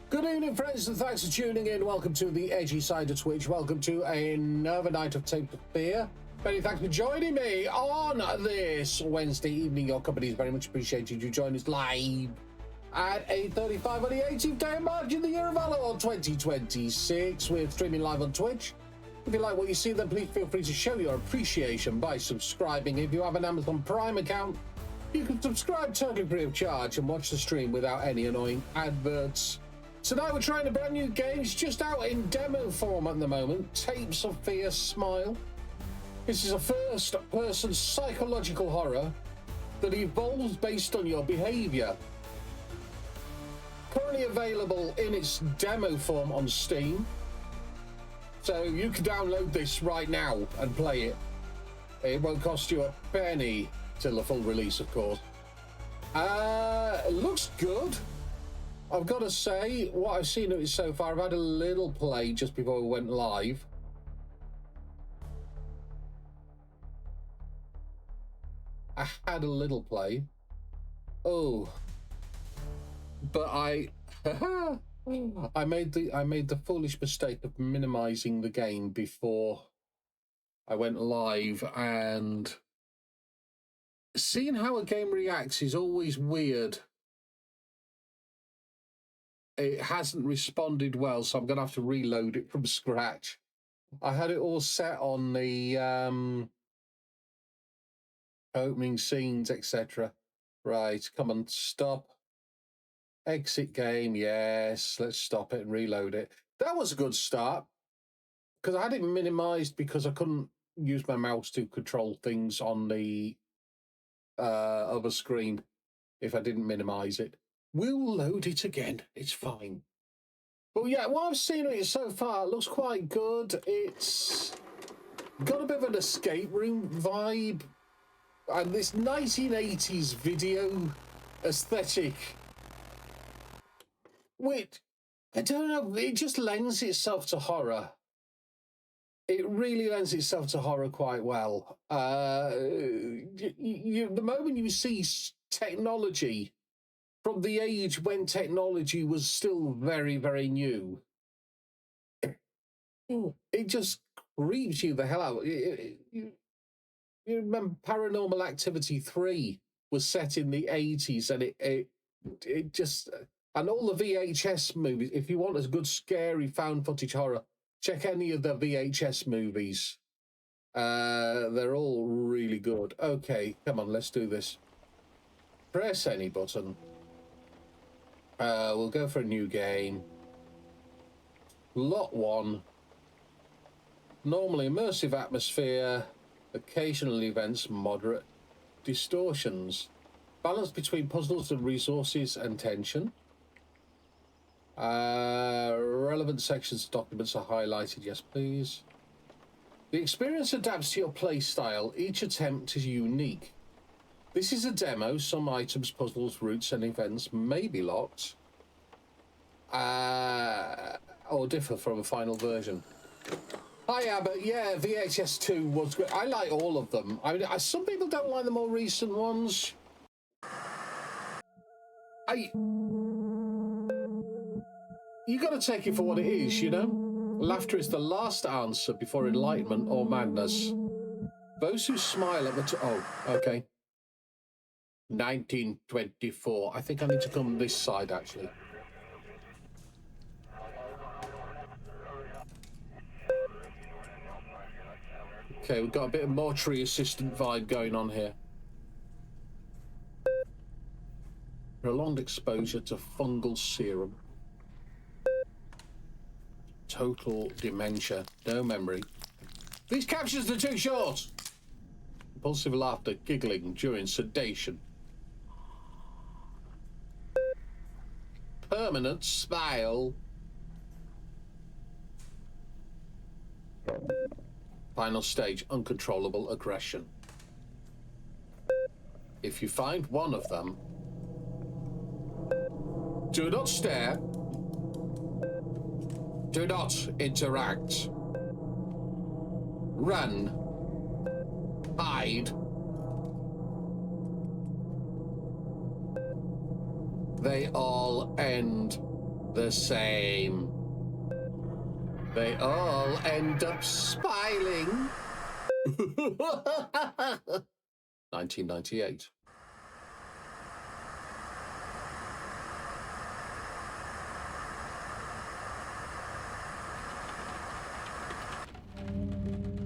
Good evening, friends, and thanks for tuning in. Welcome to the Edgy side of Twitch. Welcome to another night of Tape of Beer. Many thanks for joining me on this Wednesday evening. Your company is very much appreciated. You join us live at 8:35 on the 18th day of March in the year of our Lord 2026. We're streaming live on Twitch. If you like what you see, then please feel free to show your appreciation by subscribing. If you have an Amazon Prime account, you can subscribe totally free of charge and watch the stream without any annoying adverts. Tonight we're trying a brand new game. It's just out in demo form at the moment. Tapes of Fear Smile. This is a first-person psychological horror that evolves based on your behaviour. Currently available in its demo form on Steam. So you can download this right now and play it. It won't cost you a penny till the full release, of course. It looks good. I've got to say, what I've seen of it so far, I've had a little play just before we went live. I had a little play. Oh. But I made the foolish mistake of minimizing the game before I went live, and seeing how a game reacts is always weird. It hasn't responded well, so I'm going to have to reload it from scratch. I had it all set on the opening scenes, etc. Right, come on, stop. Exit game, yes. Let's stop it and reload it. That was a good start, because I had it minimized because I couldn't use my mouse to control things on the other screen if I didn't minimize it. We'll load it again. It's fine. But yeah, what I've seen of it so far, it looks quite good. It's got a bit of an escape room vibe, and this 1980s video aesthetic, which, I don't know, it just lends itself to horror. It really lends itself to horror quite well. The moment you see technology from the age when technology was still very, very new, it just creeps you the hell out. You remember Paranormal Activity 3 was set in the 80s, and it just... And all the VHS movies, if you want a good, scary, found footage horror, check any of the VHS movies. They're all really good. Okay, come on, let's do this. Press any button. We'll go for a new game. Lot 1. Normally immersive atmosphere. Occasional events, moderate distortions. Balance between puzzles and resources and tension. Relevant sections of documents are highlighted. Yes, please. The experience adapts to your play style. Each attempt is unique. This is a demo. Some items, puzzles, routes, and events may be locked or differ from a final version. Hi, Abbott. Yeah, VHS 2 was good. I like all of them. I mean, some people don't like the more recent ones. You got to take it for what it is, you know? Laughter is the last answer before enlightenment or madness. Those who smile at the... Oh, okay. 1924. I think I need to come this side, actually. Okay, we've got a bit of mortuary assistant vibe going on here. Prolonged exposure to fungal serum. Total dementia. No memory. These captions are too short. Impulsive laughter, giggling during sedation. Permanent smile. Final stage, uncontrollable aggression. If you find one of them, do not stare. Do not interact. Run. Hide. They all end the same. They all end up smiling. 1998.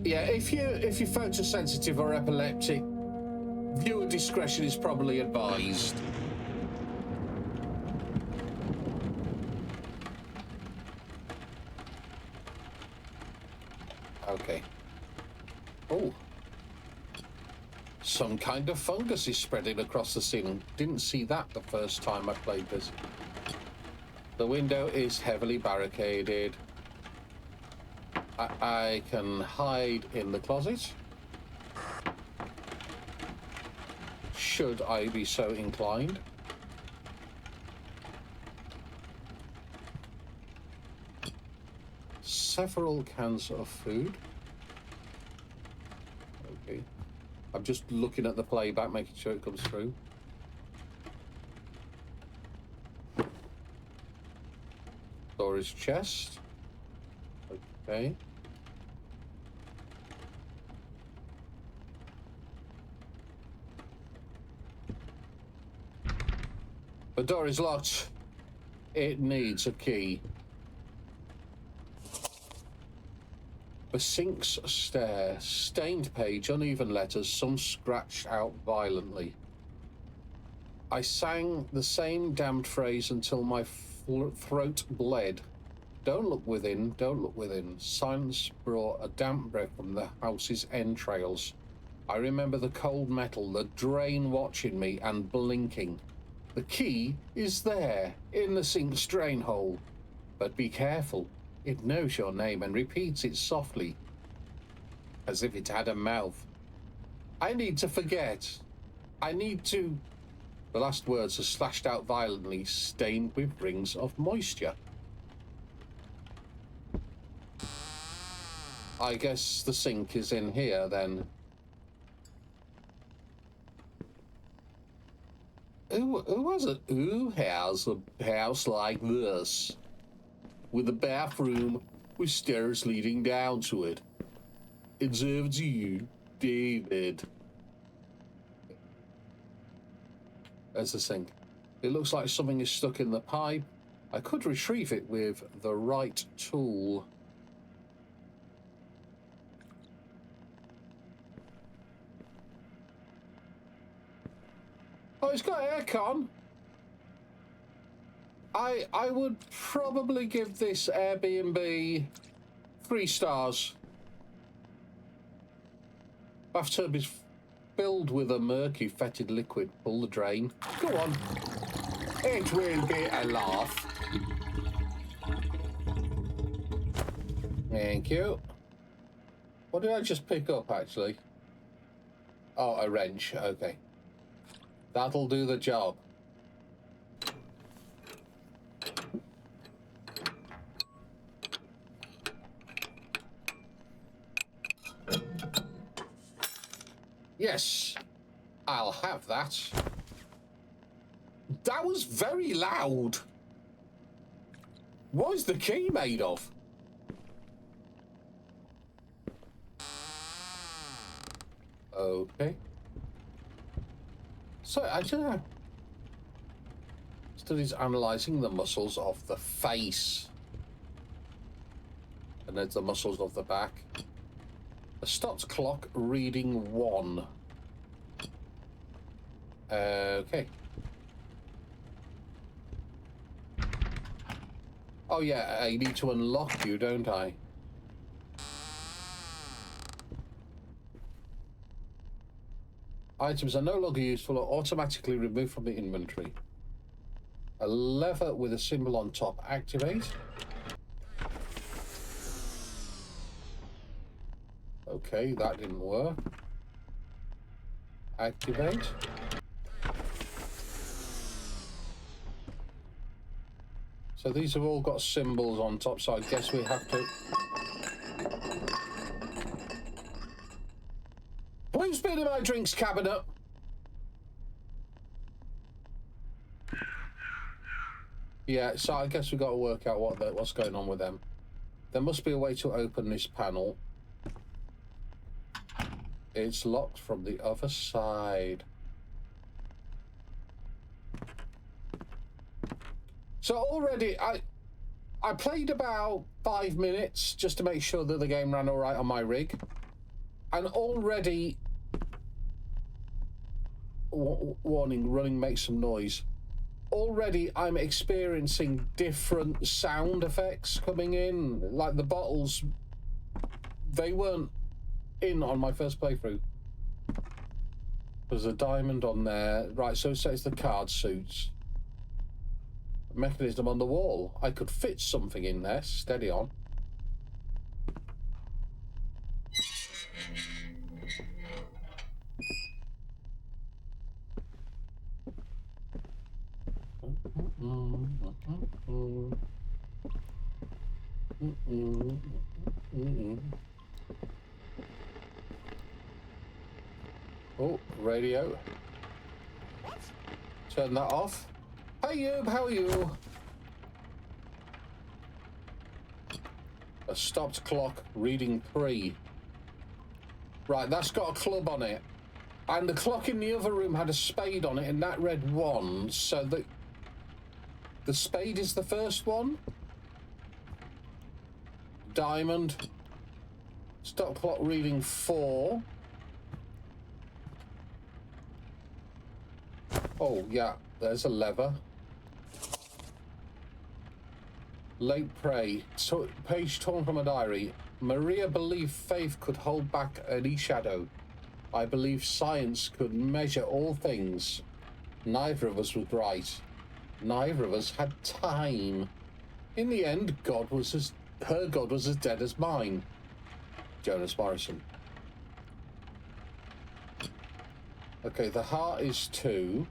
Yeah, if you're photosensitive or epileptic, viewer discretion is probably advised. Okay. Oh. Some kind of fungus is spreading across the ceiling. Didn't see that the first time I played this. The window is heavily barricaded. I can hide in the closet. Should I be so inclined. Several cans of food. Okay. I'm just looking at the playback, making sure it comes through. Storage chest. Okay. The door is locked. It needs a key. The sink's stair, stained page, uneven letters, some scratched out violently. I sang the same damned phrase until my throat bled. Don't look within, don't look within. Silence brought a damp breath from the house's entrails. I remember the cold metal, the drain watching me and blinking. The key is there, in the sink's drain hole. But be careful. It knows your name and repeats it softly, as if it had a mouth. I need to forget. I need to... The last words are slashed out violently, stained with rings of moisture. I guess the sink is in here, then. Who was it? Who has a house like this? With a bathroom with stairs leading down to it. It's over to you, David. There's the sink. It looks like something is stuck in the pipe. I could retrieve it with the right tool. Oh, it's got aircon. I would probably give this Airbnb 3 stars. Bathtub is filled with a murky, fetid liquid. Pull the drain. Go on. It will be a laugh. Thank you. What did I just pick up, actually? Oh, a wrench. Okay. That'll do the job. Yes, I'll have that. That was very loud. What is the key made of? Okay. So, I don't know. Studies analysing the muscles of the face. And there's the muscles of the back. A stopped clock reading 1. Okay. Oh yeah, I need to unlock you, don't I? Items are no longer useful or automatically removed from the inventory. A lever with a symbol on top. Activate. Okay, that didn't work. Activate. So these have all got symbols on top, so I guess we have to... Please be in my drinks cabinet. Yeah, so I guess we've got to work out what's going on with them. There must be a way to open this panel. It's locked from the other side. So already, I played about 5 minutes just to make sure that the game ran all right on my rig. And already... Warning, running makes some noise. Already I'm experiencing different sound effects coming in. Like the bottles, they weren't in on my first playthrough. There's a diamond on there. Right, so it says the card suits. Mechanism on the wall. I could fit something in there. Steady on. Oh, radio. Turn that off. Hey, Yub, how are you? A stopped clock reading 3. Right, that's got a club on it. And the clock in the other room had a spade on it, and that read 1. So the spade is the first one. Diamond. Stop clock reading 4. Oh, yeah, there's a lever. Late prey. So, page torn from a diary. Maria believed faith could hold back any shadow. I believe science could measure all things. Neither of us was right. Neither of us had time. In the end, her God was as dead as mine. Jonas Morrison. Okay, the heart is 2.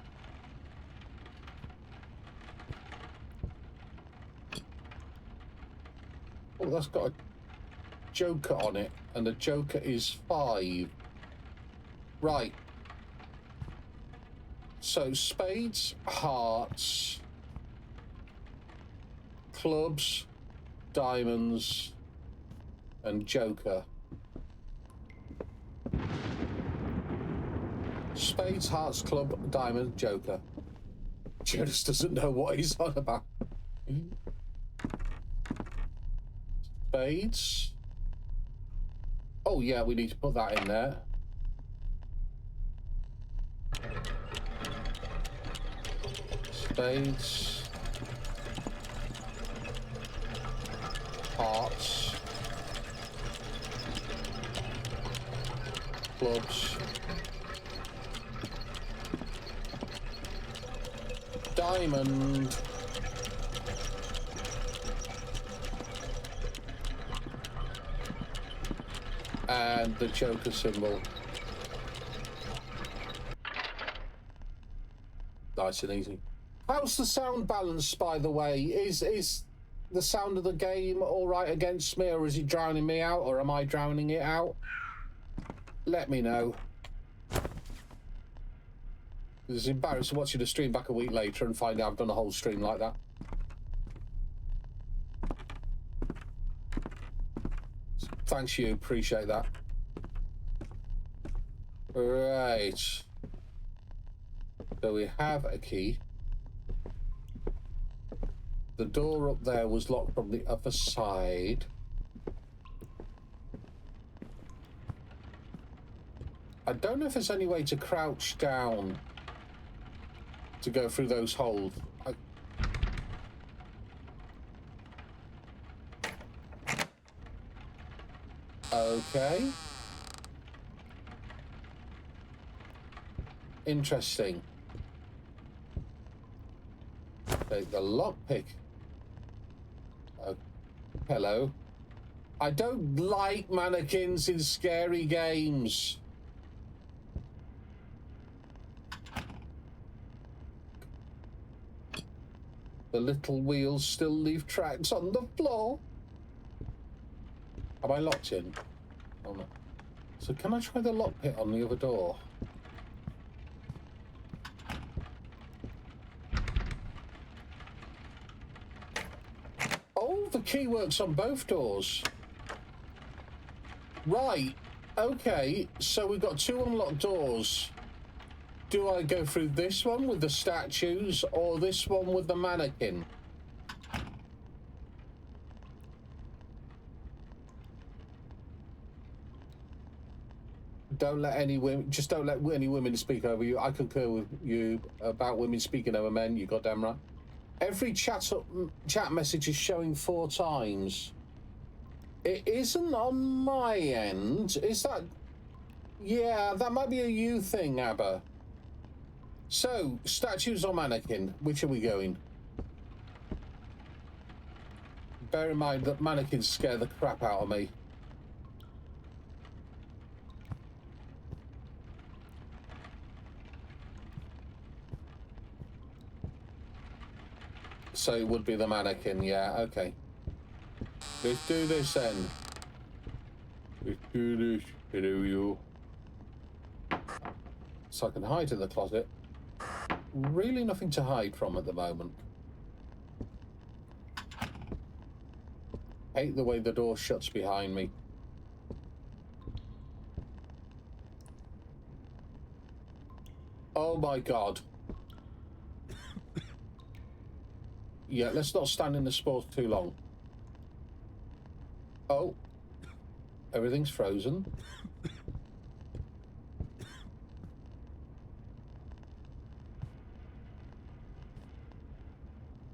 Oh, that's got a joker on it, and the joker is 5. Right. So, spades, hearts, clubs, diamonds, and joker. Spades, hearts, club, diamond, joker. Jonas doesn't know what he's on about. Spades. Oh, yeah, we need to put that in there. Spades. Hearts. Clubs. Diamond. And the joker symbol. Nice and easy. How's the sound balance, by the way? Is the sound of the game all right against me, or is it drowning me out, or am I drowning it out? Let me know. It's embarrassing watching the stream back a week later and find out I've done a whole stream like that. Thanks, you. Appreciate that. Right. So we have a key. The door up there was locked from the other side. I don't know if there's any way to crouch down to go through those holes. Okay. Interesting. Take the lockpick. Hello. I don't like mannequins in scary games. The little wheels still leave tracks on the floor. Am I locked in? Oh no. So can I try the lockpick on the other door? Oh, the key works on both doors. Right. Okay, so we've got 2 unlocked doors. Do I go through this one with the statues or this one with the mannequin? Don't let any women, just don't let any women speak over you. I concur with you about women speaking over men. You goddamn right. Every chat message is showing 4 times. It isn't on my end. Is that... Yeah, that might be a you thing, Abba. So, statues or mannequin? Which are we going? Bear in mind that mannequins scare the crap out of me. So it would be the mannequin, yeah, okay. Let's do this then. Let's do this. Hello, you. So I can hide in the closet. Really nothing to hide from at the moment. Hate the way the door shuts behind me. Oh my god. Yeah, let's not stand in the sport too long. Oh. Everything's frozen.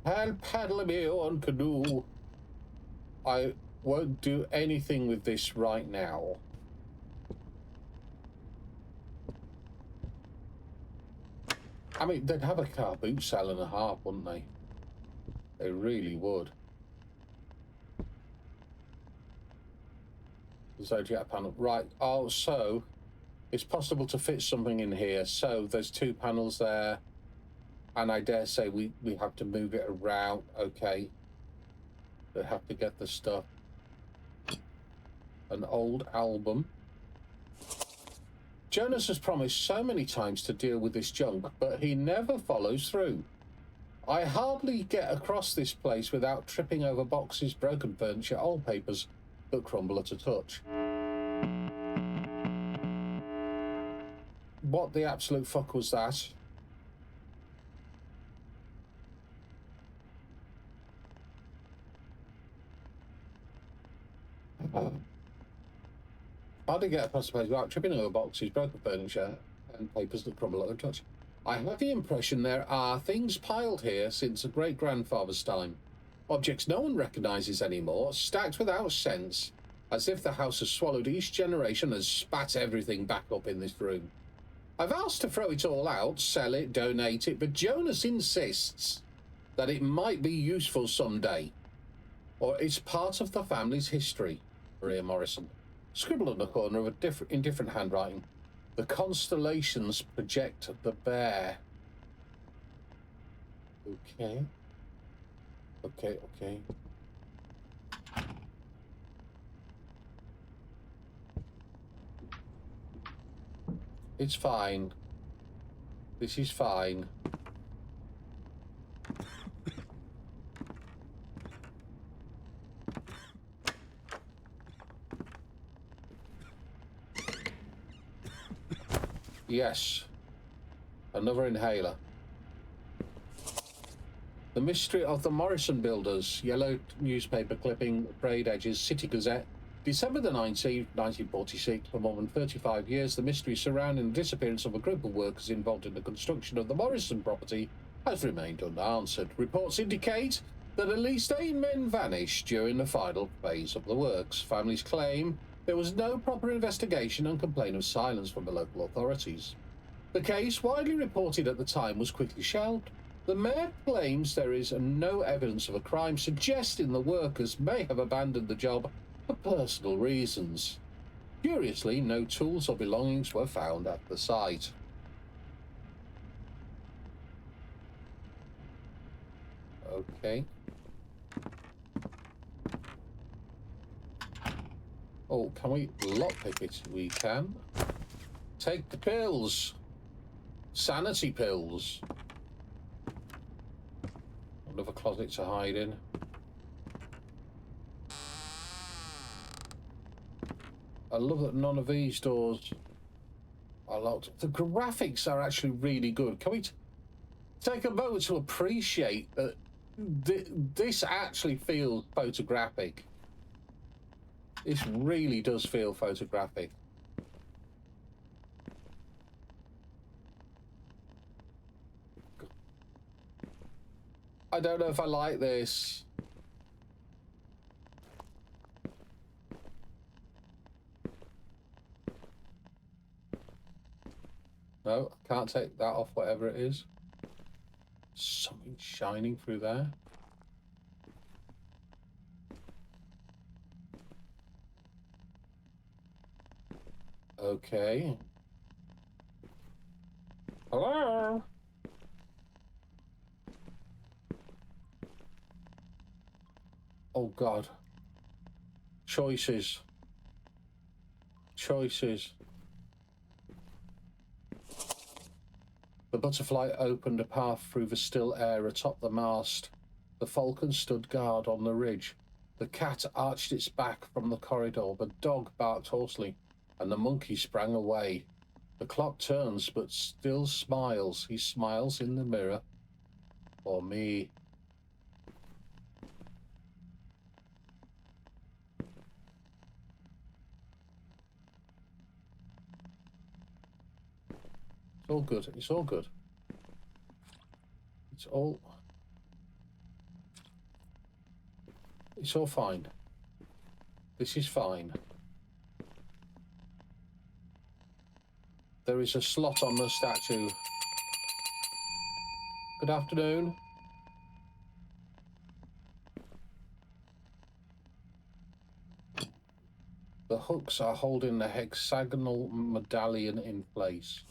I'll paddle me on canoe. I won't do anything with this right now. I mean, they'd have a car boot sale and a half, wouldn't they? They really would. Zodiac panel. Right. Oh, so it's possible to fit something in here. So there's 2 panels there. And I dare say we have to move it around. Okay. We have to get the stuff. An old album. Jonas has promised so many times to deal with this junk, but he never follows through. I hardly get across this place without tripping over boxes, broken furniture, old papers that crumble at a touch. What the absolute fuck was that? Hardly get across the place without tripping over boxes, broken furniture, and papers that crumble at a touch. I have the impression there are things piled here since a great-grandfather's time. Objects no one recognises anymore, stacked without sense, as if the house has swallowed each generation and spat everything back up in this room. I've asked to throw it all out, sell it, donate it, but Jonas insists that it might be useful someday. Or it's part of the family's history. Maria Morrison. Scribbled on the corner of in different handwriting. The constellations project the bear. Okay. Okay. It's fine. This is fine. Yes. Another inhaler. The mystery of the Morrison builders. Yellow newspaper clipping, frayed edges, City Gazette. December the 19th, 1946. For more than 35 years, the mystery surrounding the disappearance of a group of workers involved in the construction of the Morrison property has remained unanswered. Reports indicate that at least 8 men vanished during the final phase of the works. Families claim there was no proper investigation and complain of silence from the local authorities. The case, widely reported at the time, was quickly shelved. The mayor claims there is no evidence of a crime, suggesting the workers may have abandoned the job for personal reasons. Curiously, no tools or belongings were found at the site. Okay. Oh, can we lockpick it? We can. Take the pills. Sanity pills. Another closet to hide in. I love that none of these doors are locked. The graphics are actually really good. Can we take a moment to appreciate that this actually feels photographic? This really does feel photographic. I don't know if I like this. No, I can't take that off, whatever it is. Something shining through there. Okay. Hello? Oh, God. Choices. Choices. The butterfly opened a path through the still air atop the mast. The falcon stood guard on the ridge. The cat arched its back from the corridor. The dog barked hoarsely, and the monkey sprang away. The clock turns, but still smiles. He smiles in the mirror. For me. It's all good. It's all good. It's all fine. This is fine. There is a slot on the statue. Good afternoon. The hooks are holding the hexagonal medallion in place.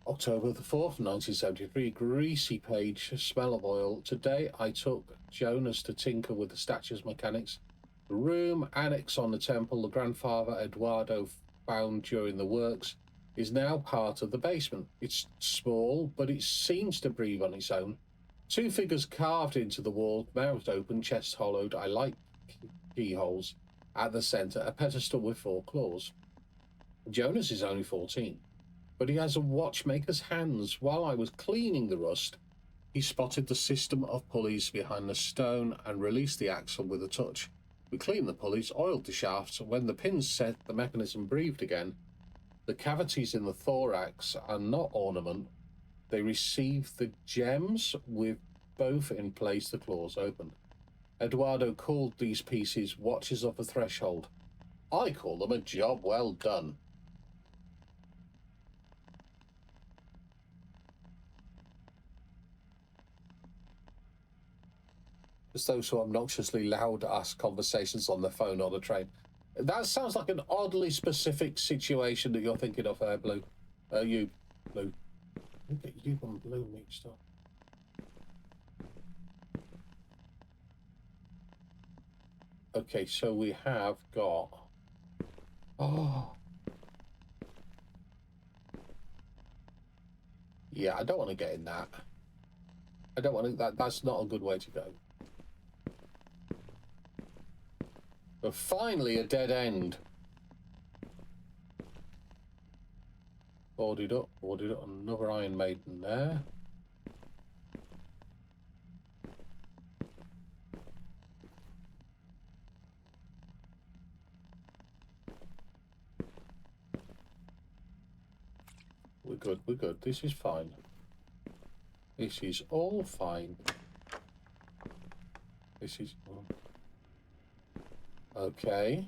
October the 4th, 1973, greasy page, smell of oil. Today I took Jonas to tinker with the statue's mechanics. The room annex on the temple the grandfather Eduardo found during the works is now part of the basement. It's small, but it seems to breathe on its own. Two figures carved into the wall, mouths open, chest hollowed. I like keyholes. At the centre, a pedestal with 4 claws. Jonas is only 14, but he has a watchmaker's hands. While I was cleaning the rust, he spotted the system of pulleys behind the stone and released the axle with a touch. We cleaned the pulleys, oiled the shafts, and when the pins set, the mechanism breathed again. The cavities in the thorax are not ornament. They receive the gems with both in place, the claws open. Eduardo called these pieces watches of the threshold. I call them a job well done. Just those who obnoxiously loud ask conversations on the phone or the train. That sounds like an oddly specific situation that you're thinking of, Blue. You, Blue. Look at you and Blue mixed up. Okay, so we have got... Oh. Yeah, I don't want to get in that. I don't want to... That's not a good way to go. But finally, a dead end. Boarded up. Another Iron Maiden there. We're good. This is fine. This is all fine. This is... Okay.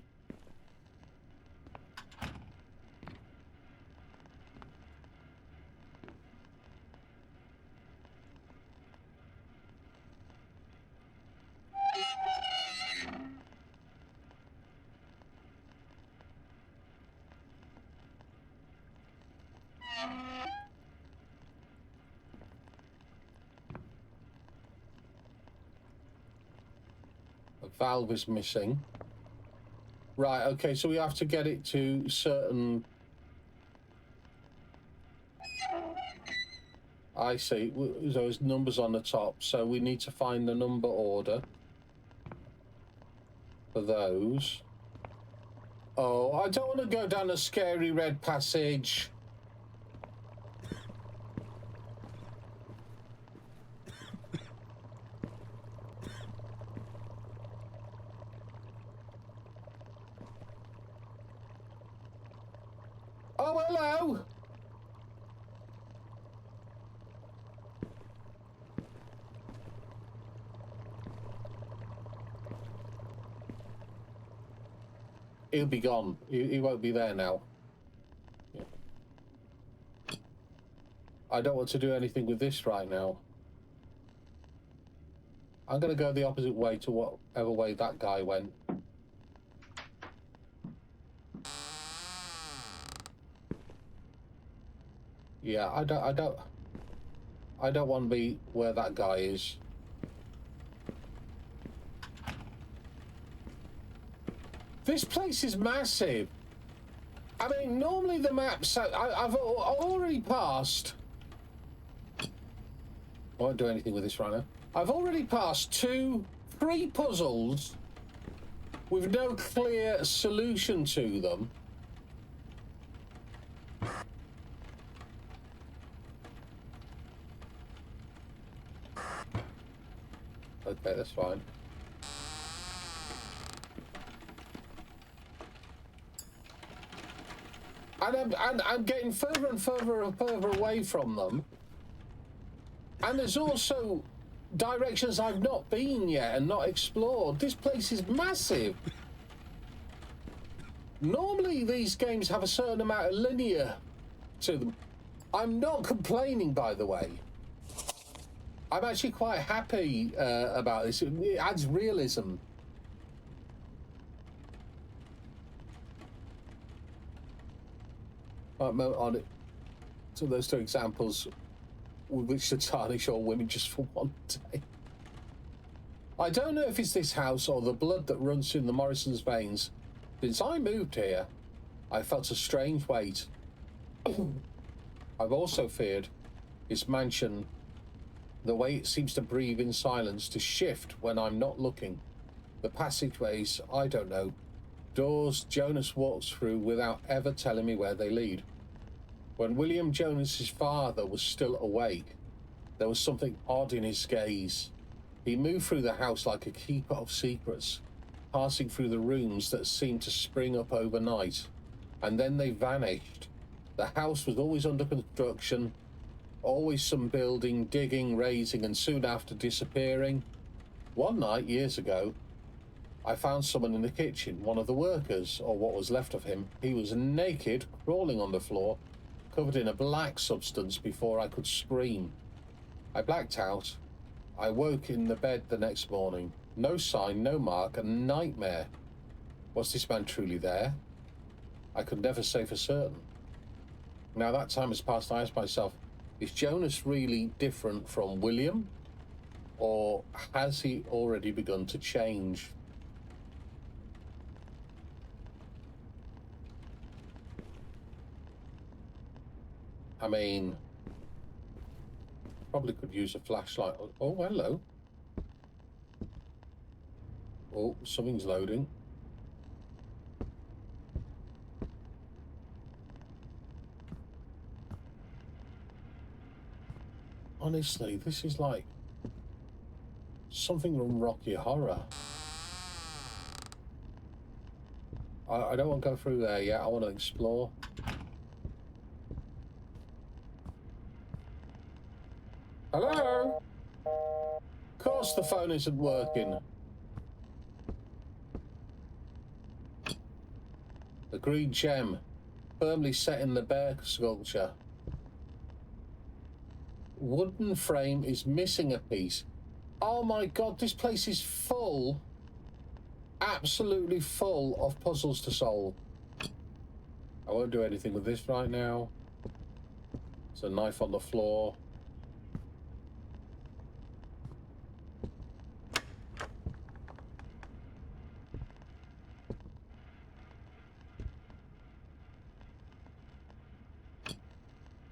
A valve is missing. Right, okay, so we have to get it to certain... I see. There's numbers on the top, so we need to find the number order for those. Oh, I don't want to go down a scary red passage. Oh, hello. He'll be gone. He won't be there now. Yeah. I don't want to do anything with this right now. I'm going to go the opposite way to whatever way that guy went. Yeah, I don't want to be where that guy is. This place is massive. I mean, normally the maps, I've already passed. I won't do anything with this right now. I've already passed 3 puzzles with no clear solution to them. Okay, that's fine. And I'm getting further and further away from them. And there's also directions I've not been yet and not explored. This place is massive. Normally these games have a certain amount of linear to them. I'm not complaining, by the way. I'm actually quite happy about this. It adds realism. On it, so those 2 examples with which to tarnish all women just for one day. I don't know if it's this house or the blood that runs through the Morrison's veins. Since I moved here, I felt a strange weight. I've also feared this mansion, the way it seems to breathe in silence, to shift when I'm not looking. The passageways, I don't know. Doors Jonas walks through without ever telling me where they lead. When William Jonas's father was still awake, there was something odd in his gaze. He moved through the house like a keeper of secrets, passing through the rooms that seemed to spring up overnight, and then they vanished. The house was always under construction, always some building, digging, raising, and soon after disappearing. One night, years ago, I found someone in the kitchen, one of the workers, or what was left of him. He was naked, crawling on the floor, covered in a black substance before I could scream. I blacked out. I woke in the bed the next morning. No sign, no mark, a nightmare. Was this man truly there? I could never say for certain. Now that time has passed, I ask myself, is Jonas really different from William? Or has he already begun to change? I mean, probably could use a flashlight. Oh, hello. Oh, something's loading. Honestly, this is like something from Rocky Horror. I don't want to go through there yet. I want to explore. Hello? Of course the phone isn't working. The green gem, firmly set in the bear sculpture. Wooden frame is missing a piece. Oh my god, this place is full, absolutely full of puzzles to solve. I won't do anything with this right now. There's a knife on the floor.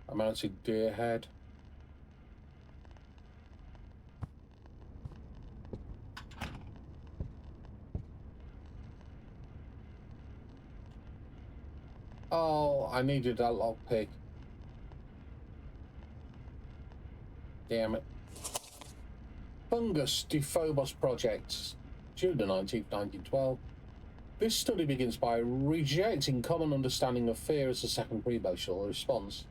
A mounted deer head. Oh, I needed that lockpick. Damn it. Fungus Dephobos Project, June the 19th, 1912. This study begins by rejecting common understanding of fear as a secondary emotional response.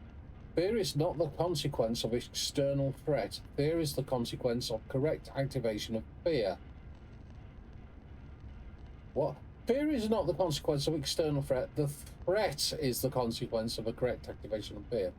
Fear is not the consequence of external threat. Fear is the consequence of correct activation of fear. What? Fear is not the consequence of external threat. The threat is the consequence of a correct activation of fear.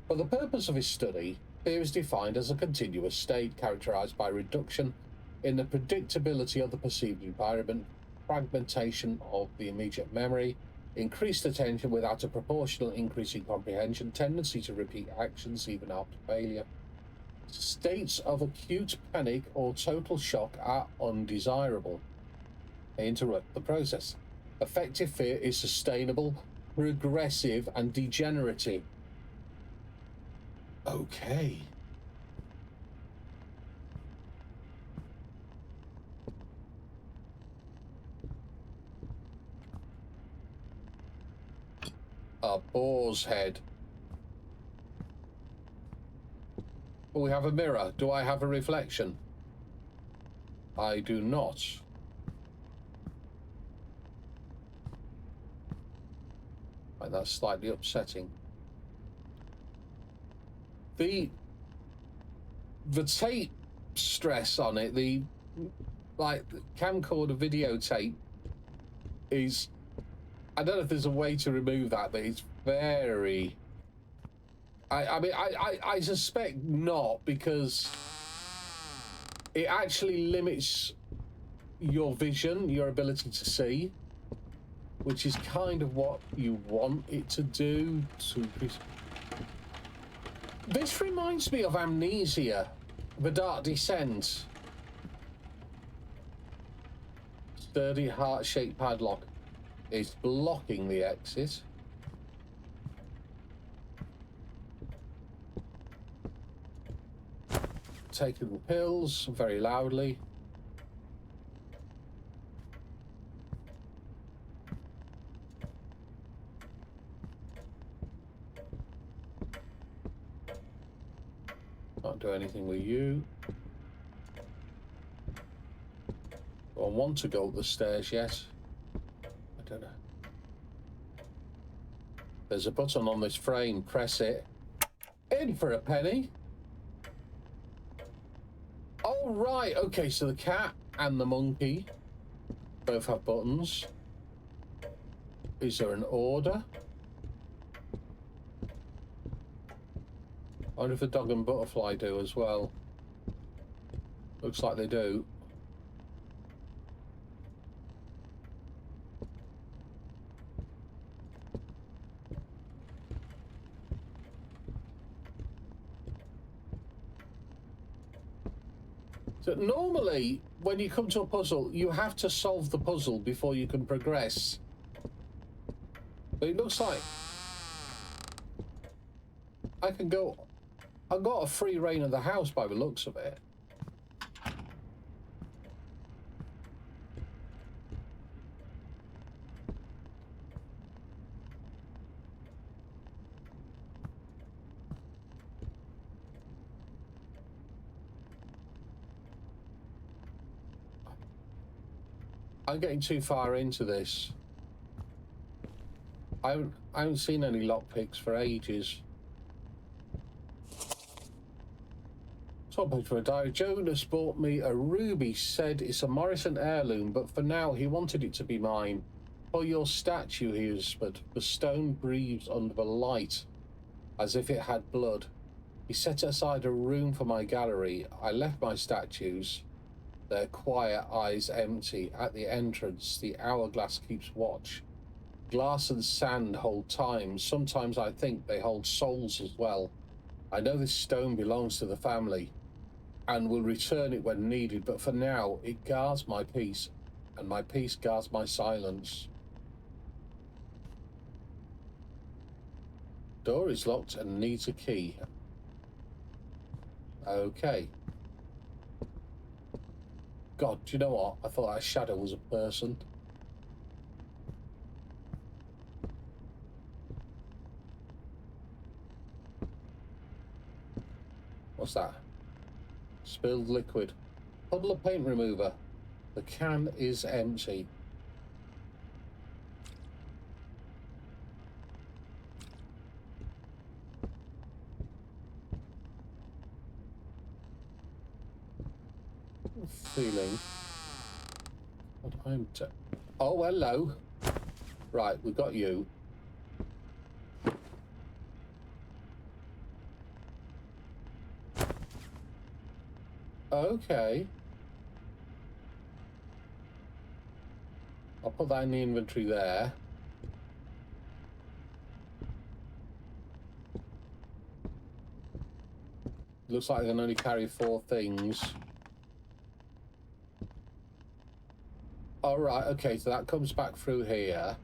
For the purpose of his study, fear is defined as a continuous state characterized by reduction in the predictability of the perceived environment, fragmentation of the immediate memory, increased attention without a proportional increase in comprehension, tendency to repeat actions even after failure. States of acute panic or total shock are undesirable. They interrupt the process. Effective fear is sustainable, progressive, and degenerative. Okay. A boar's head. We have a mirror. Do I have a reflection? I do not. Right, that's slightly upsetting. The tape stress on it, the camcorder videotape is, I don't know if there's a way to remove that, but it's very, I suspect not, because it actually limits your vision, your ability to see, which is kind of what you want it to do. This reminds me of Amnesia, The Dark Descent. Sturdy heart-shaped padlock is blocking the exit. Taking the pills very loudly. Can't do anything with you. Do I want to go up the stairs yet? I don't know. There's a button on this frame. Press it. In for a penny. Oh, right. Okay, so the cat and the monkey both have buttons. Is there an order? I wonder if the dog and butterfly do as well. Looks like they do. So normally, when you come to a puzzle, you have to solve the puzzle before you can progress. But it looks like I can go... I've got a free reign of the house by the looks of it. I'm getting too far into this. I haven't seen any lockpicks for ages. Top page for a diary. Jonas bought me a ruby, said it's a Morrison heirloom, but for now he wanted it to be mine. For your statue, he whispered. The stone breathes under the light, as if it had blood. He set aside a room for my gallery. I left my statues, their quiet eyes empty. At the entrance, the hourglass keeps watch. Glass and sand hold time. Sometimes I think they hold souls as well. I know this stone belongs to the family and will return it when needed, but for now, it guards my peace, and my peace guards my silence. Door is locked and needs a key. Okay. God, do you know what? I thought that shadow was a person. What's that? Spilled liquid. Puddle of paint remover. The can is empty. Feeling. Oh, hello. Right, we got you. Okay. I'll put that in the inventory there. Looks like I can only carry 4 things. All right, okay, so that comes back through here.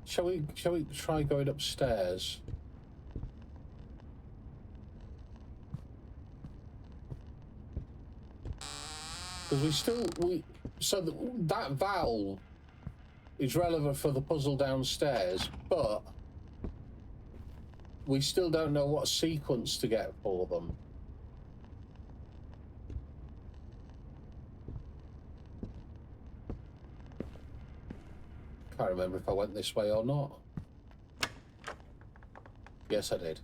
Shall we try going upstairs? Because that valve is relevant for the puzzle downstairs, but we still don't know what sequence to get for them. Can't remember if I went this way or not. Yes, I did.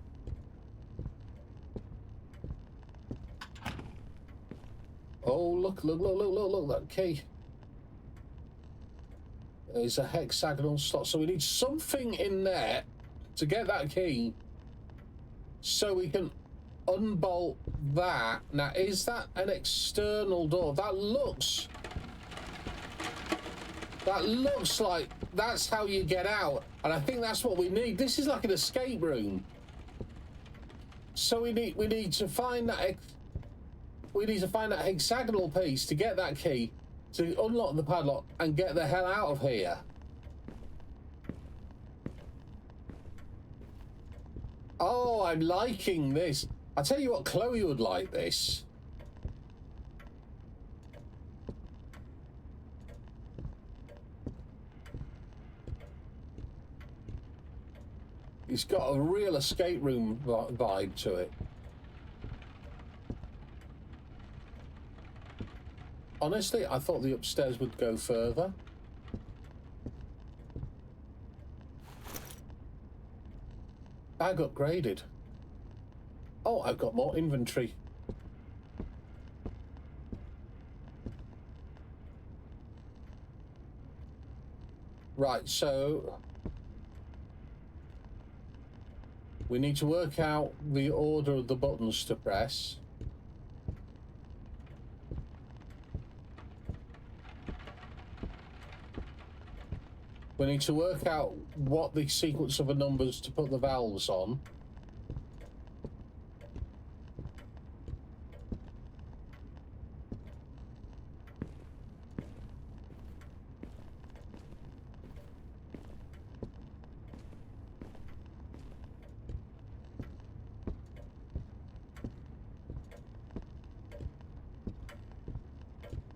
Oh, look, that key. There's a hexagonal slot, so we need something in there to get that key so we can unbolt that. Now, is that an external door? That looks like that's how you get out, and I think that's what we need. This is like an escape room. So we need to find that hexagonal piece to get that key to unlock the padlock and get the hell out of here. Oh, I'm liking this. I tell you what, Chloe would like this. It's got a real escape room vibe to it. Honestly, I thought the upstairs would go further. Bag upgraded. Oh, I've got more inventory. Right, so we need to work out the order of the buttons to press. We need to work out what the sequence of the numbers to put the valves on.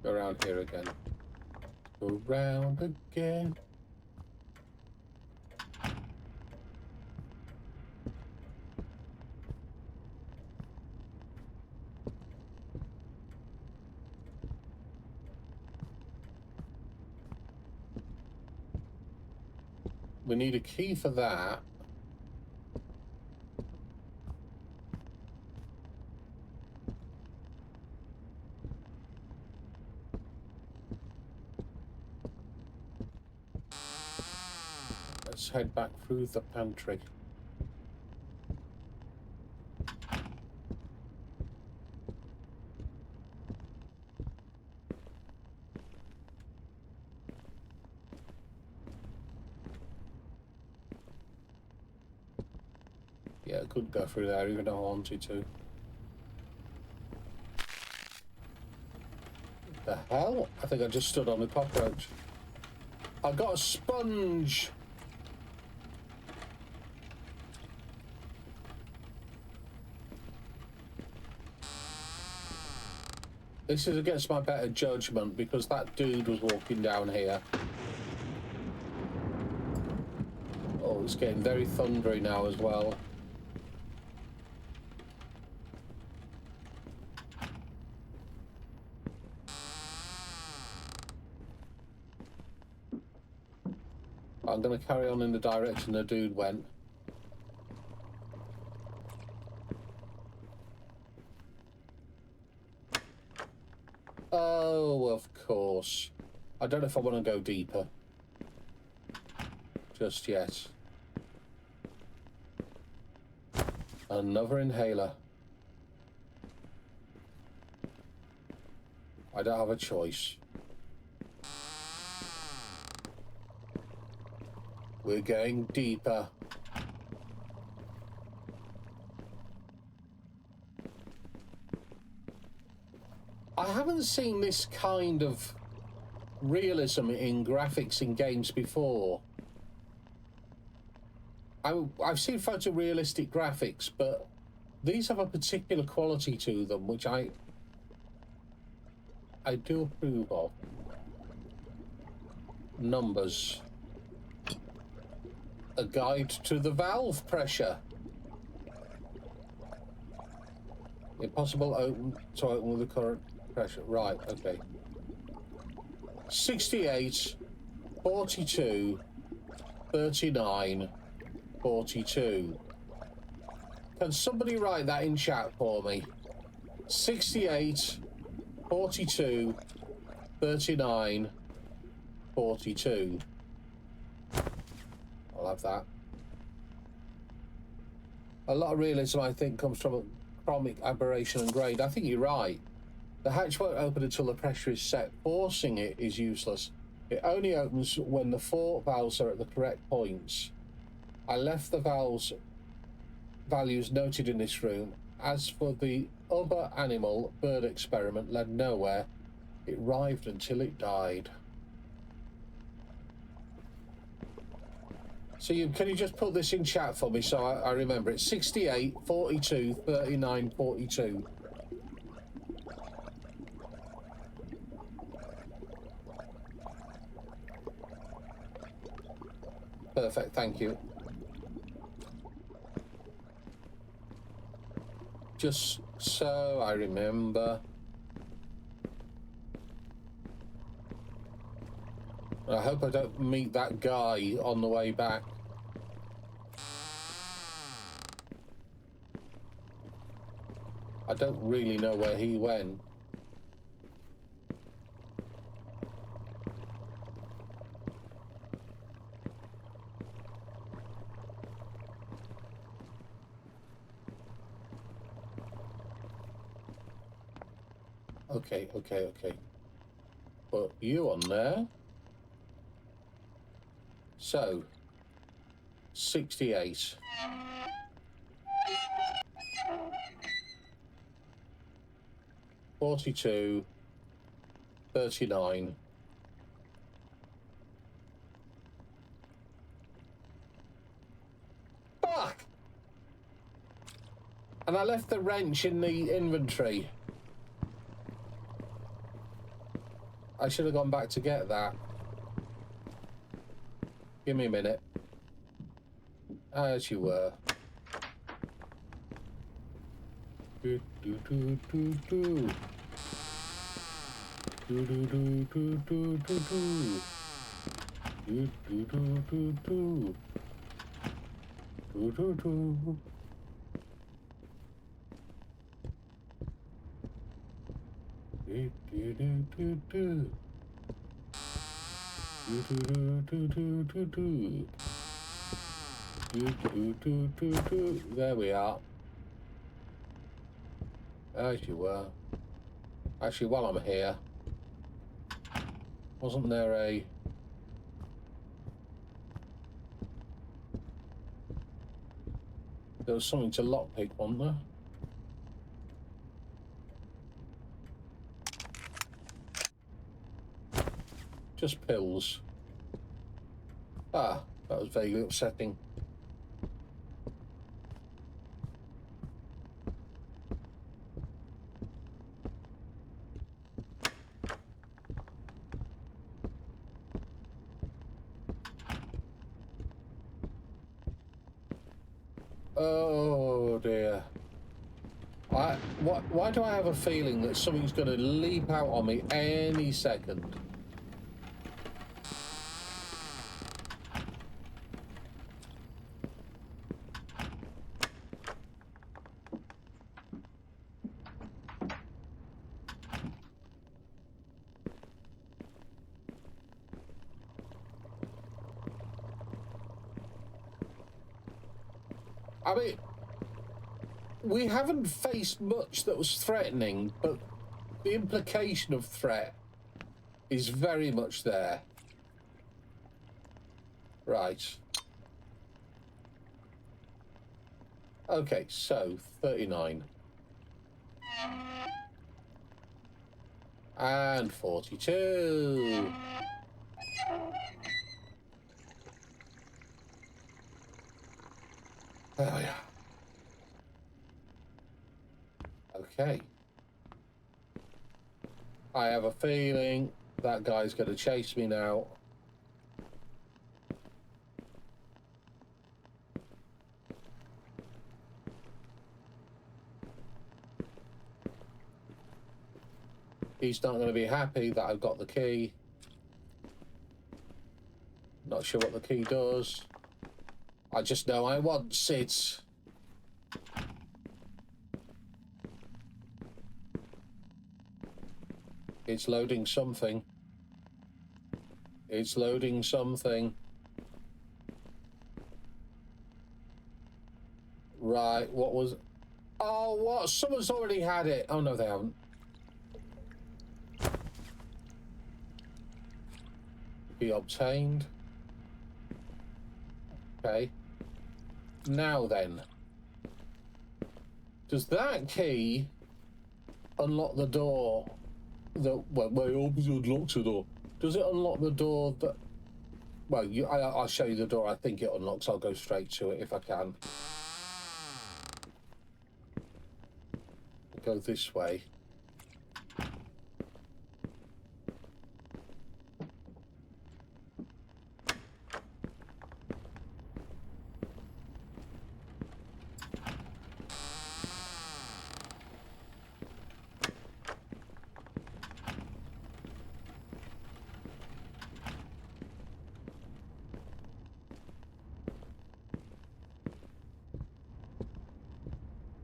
Go around here again. Go round again. We need a key for that. Let's head back through the pantry. Yeah, I couldn't go through there even though I wanted to. What the hell? I think I just stood on a cockroach. I got a sponge! This is against my better judgment because that dude was walking down here. Oh, it's getting very thundery now as well. I'm going to carry on in the direction the dude went. Oh, of course. I don't know if I want to go deeper just yet. Another inhaler. I don't have a choice. We're going deeper. I haven't seen this kind of realism in graphics in games before. I've seen photorealistic graphics, but these have a particular quality to them, which I do approve of. Numbers. A guide to the valve pressure. Impossible to open with the current pressure. Right, okay. 68, 42, 39, 42. Can somebody write that in chat for me? 68, 42, 39, 42. I'll have that. A lot of realism, I think, comes from a chromic aberration and grade. I think you're right. The hatch won't open until the pressure is set. Forcing it is useless. It only opens when the 4 valves are at the correct points. I left the values noted in this room. As for the other animal, bird experiment led nowhere. It writhed until it died. So can you just put this in chat for me so I remember it? 68, 42, 39, 42. Perfect, thank you. Just so I remember. I hope I don't meet that guy on the way back. I don't really know where he went. Okay. Put you on there. So, 68. $42, $39. Fuck! And I left the wrench in the inventory. I should have gone back to get that. Give me a minute. As you were. Do do do do do. Do do do do do do do. Do do do do do. Do do do. Do do do do do. Do do do do do do. Do do do do do. There we are. As you were. Actually, while I'm here, wasn't there a... There was something to lockpick, wasn't there? Just pills. Ah, that was vaguely upsetting. Oh dear. Why do I have a feeling that something's going to leap out on me any second? I mean, we haven't faced much that was threatening, but the implication of threat is very much there. Right. Okay, so 39. And 42. There we are. Okay. I have a feeling that guy's going to chase me now. He's not going to be happy that I've got the key. Not sure what the key does. I just know I want it. It's loading something. It's loading something. Right, what was... Oh, what? Someone's already had it. Oh, no, they haven't. Be obtained. Okay. Now then. Does that key unlock the door? Well, it obviously unlocks the door. Does it unlock the door that... Well, I'll show you the door I think it unlocks. I'll go straight to it if I can. Go this way.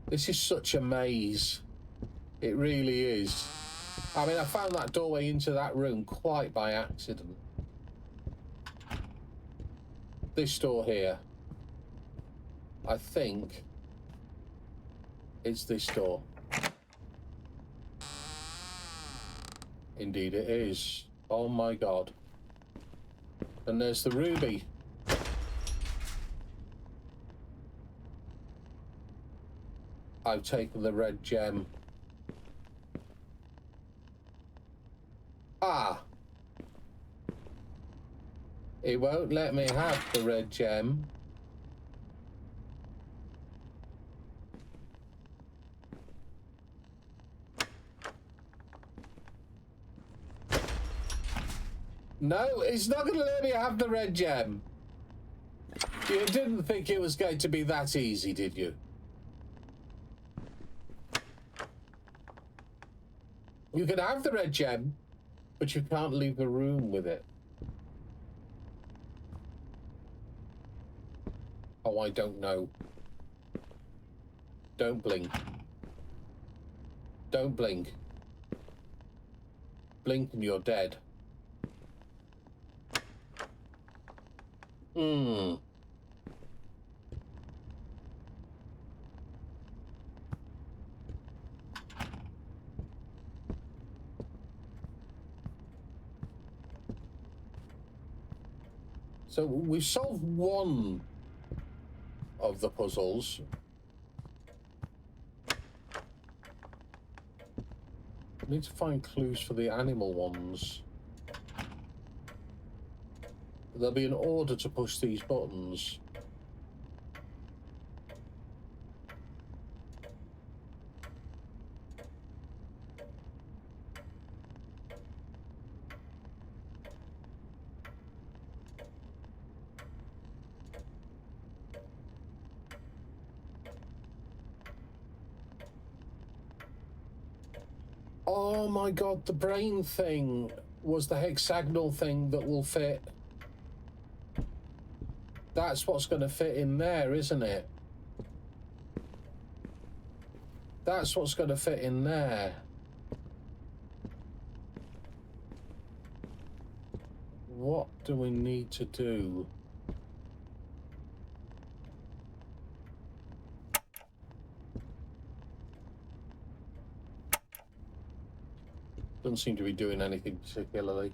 This is such a maze. It really is. I mean, I found that doorway into that room quite by accident. This door here. I think it's this door. Indeed it is. Oh my god. And there's the ruby. I've taken the red gem. Ah! It won't let me have the red gem. No, it's not going to let me have the red gem. You didn't think it was going to be that easy, did you? You can have the red gem, but you can't leave the room with it. Oh, I don't know. Don't blink. Don't blink. Blink and you're dead. Hmm. So we've solved one of the puzzles. We need to find clues for the animal ones. There'll be an order to push these buttons. Oh my god, the brain thing was the hexagonal thing that will fit. That's what's going to fit in there, isn't it? That's what's going to fit in there. What do we need to do? Doesn't seem to be doing anything particularly.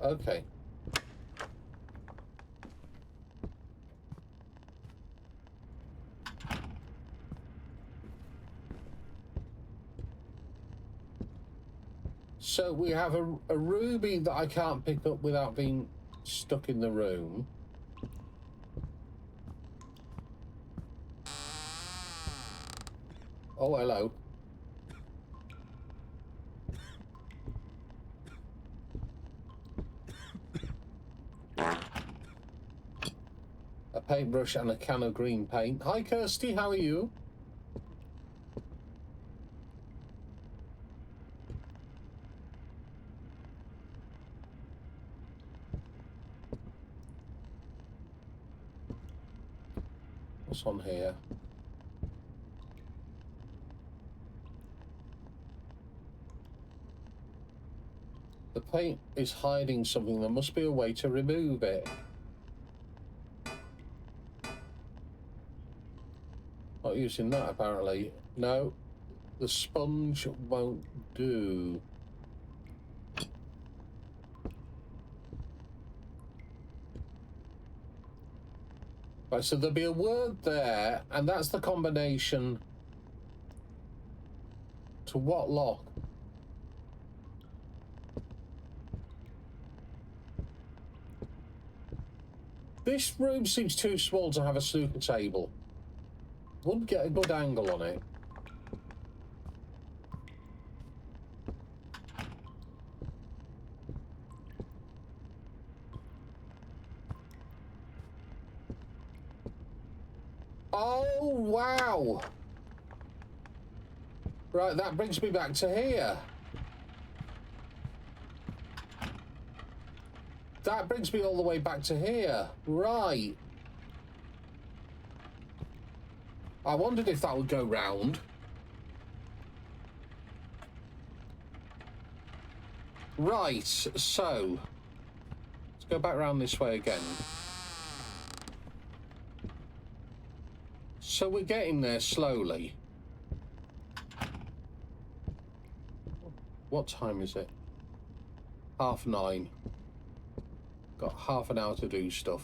Okay. So we have a ruby that I can't pick up without being stuck in the room. Oh, hello. A paintbrush and a can of green paint. Hi, Kirsty, how are you? What's on here? The paint is hiding something. There must be a way to remove it. Not using that, apparently. No, the sponge won't do. Right, so there'll be a word there, and that's the combination to what lock? This room seems too small to have a snooker table. Wouldn't get a good angle on it. Oh, wow. Right, that brings me back to here. That brings me all the way back to here. Right. I wondered if that would go round. Right, so let's go back round this way again. So we're getting there slowly. What time is it? 9:30. Got half an hour to do stuff.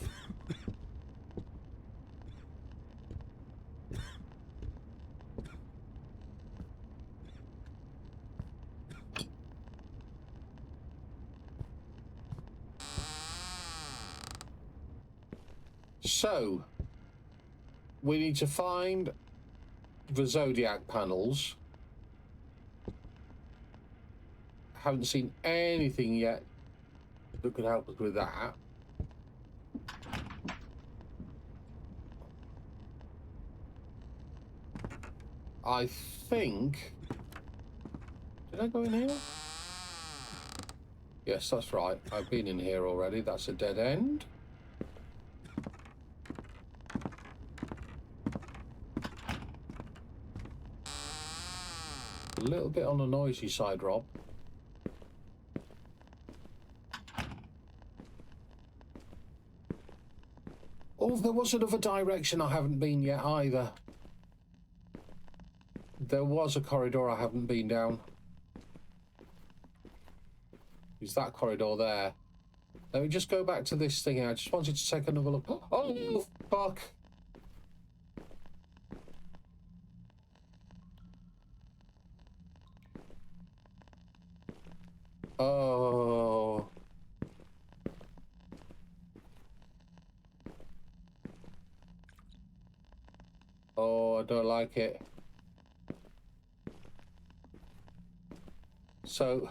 So, we need to find the Zodiac panels. Haven't seen anything yet that could help us with that. I think... Did I go in here? Yes, that's right. I've been in here already. That's a dead end. A little bit on the noisy side, Rob. Oh, there was another direction I haven't been yet either. There was a corridor I haven't been down. Is that corridor there? Let me just go back to this thing. I just wanted to take another look. Oh, fuck. Oh. Oh, I don't like it. So,